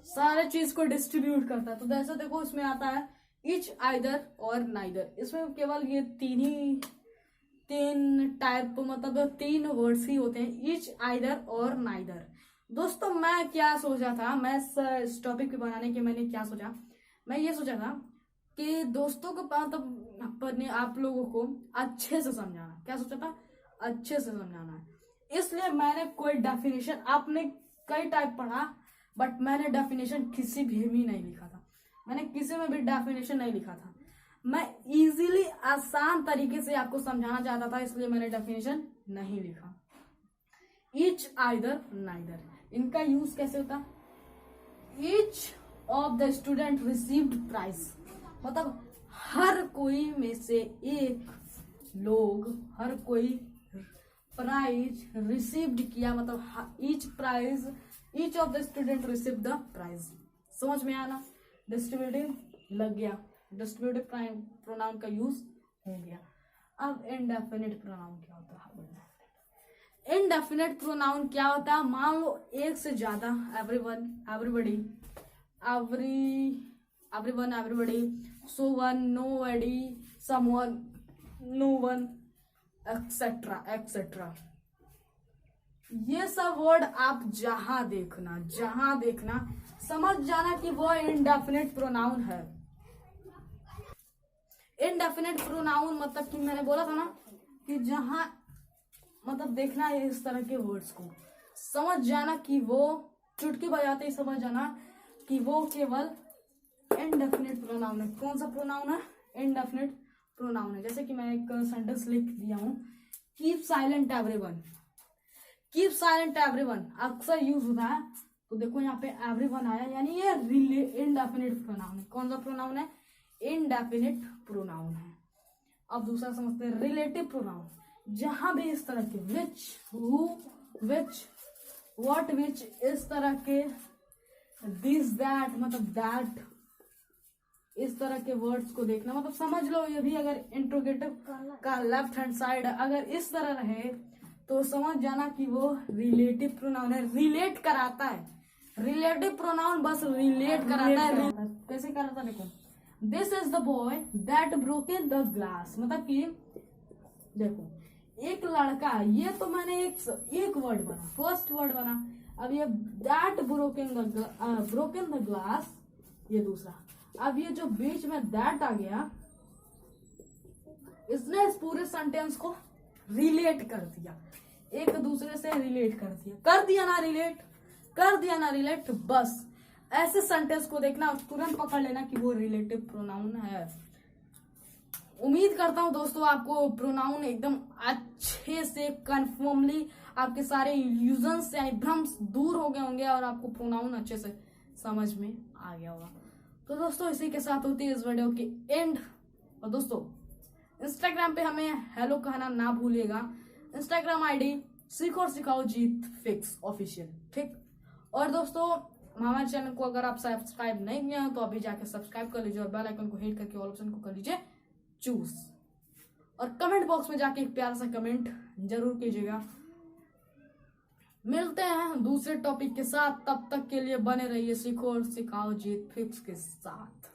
सारे चीज को डिस्ट्रीब्यूट करता है। तो जैसे देखो इसमें आता है इच, आइदर और नाइदर, इसमें केवल ये तीन टाइप, मतलब 3 वर्ड्स ही होते हैं, इच, आइदर और नाइदर। दोस्तों मैं क्या सोचा था, मैं इस टॉपिक पे बनाने के मैंने क्या सोचा, मैं ये सोचा था कि दोस्तों को मतलब आप लोगों को अच्छे से समझाना। क्या सोचा था? अच्छे से समझाना है। इसलिए मैंने कोई डेफिनेशन, आपने कई टाइप पढ़ा बट मैंने डेफिनेशन किसी भी में नहीं लिखा था। मैंने किसी में भी डेफिनेशन नहीं लिखा था। मैं इजीली आसान तरीके से आपको समझाना चाहता था, इसलिए मैंने डेफिनेशन नहीं लिखा। ईच, आइदर, नाइदर, इनका यूज कैसे होता? Each of the student received prize, मतलब हर कोई में से एक लोग, हर कोई प्राइज रिसीव्ड किया, मतलब each of the student receive the prize. समझ में आया ना? डिस्ट्रीब्यूटिव लग गया, डिस्ट्रीब्यूटिव प्रोनाउन का यूज हो गया। अब इनडेफिनिट प्रोनाउन क्या होता है? इनडेफिनिट प्रोनाउन क्या होता है? मान लो एक से ज्यादा, everyone, everybody, everyone, everybody, so one, nobody, someone, no one, etc etc। ये सब वर्ड आप जहां देखना समझ जाना कि वो इनडेफिनिट प्रोनाउन है। इनडेफिनिट प्रोनाउन मतलब कि मैंने बोला था ना कि जहां मतलब देखना है इस तरह के वर्ड्स को, समझ जाना कि वो चुटकी बजाते ही समझ जाना कि वो केवल इनडेफिनिट प्रोनाउन है। कौन सा प्रोनाउन है? इनडेफिनिट प्रोनाउन है। जैसे कि मैं एक सेंटेंस लिख दिया हूं, keep silent everyone. Keep silent everyone अक्सर यूज होता है, तो देखो यहाँ पे एवरीवन आया, यानी ये इनडेफिनिट प्रोनाउन है। कौन सा प्रोनाउन है? इनडेफिनिट प्रोनाउन है। अब दूसरा समझते हैं, रिलेटिव प्रोनाउन। जहां भी इस तरह के विच, हु, विच, व्हाट, विच, इस तरह के दिस, दैट, मतलब दैट, इस तरह के वर्ड्स को देखना, मतलब समझ लो ये भी अगर इंट्रोगेटिव का लेफ्ट हैंड साइड अगर इस तरह रहे तो समझ जाना कि वो रिलेटिव प्रोनाउन है, रिलेट कराता है। रिलेटिव प्रोनाउन बस रिलेट कराता है। कैसे कराता है? देखो, this is the boy that broken the glass, मतलब कि देखो एक लड़का, ये तो मैंने एक वर्ड बना, फर्स्ट वर्ड बना। अब ये दैट ब्रोकन द ग्लास, ये दूसरा। अब ये जो बीच में दैट आ गया, इसने इस पूरे सेंटेंस को रिलेट कर दिया, एक दूसरे से रिलेट कर दिया। कर दिया ना रिलेट। बस ऐसे सेंटेंस को देखना और तुरंत पकड़ लेना कि वो रिलेटिव प्रोनाउन है। उम्मीद करता हूं दोस्तों आपको प्रोनाउन एकदम अच्छे से कन्फर्मली आपके सारे इल्यूजन्स यानी भ्रम दूर हो गए होंगे और आपको प्रोनाउन अच्छे से समझ में आ गया होगा। तो दोस्तों इसी के साथ होती है इस वीडियो की एंड। और दोस्तों इंस्टाग्राम पे हमें हेलो कहना ना भूलिएगा। इंस्टाग्राम आईडी सीखो और सिखाओ जीत फिक्स ऑफिशियल, ठीक। और दोस्तों हमारे चैनल को अगर आप सब्सक्राइब नहीं किए हो तो अभी जाके सब्सक्राइब कर लीजिए और बेल आइकन को हिट करके ऑल ऑप्शन को कर लीजिए चूज। और कमेंट बॉक्स में जाके एक प्यारा सा कमेंट जरूर कीजिएगा। मिलते हैं दूसरे टॉपिक के साथ, तब तक के लिए बने रहिए सीखो और सिखाओ जीत फिक्स के साथ।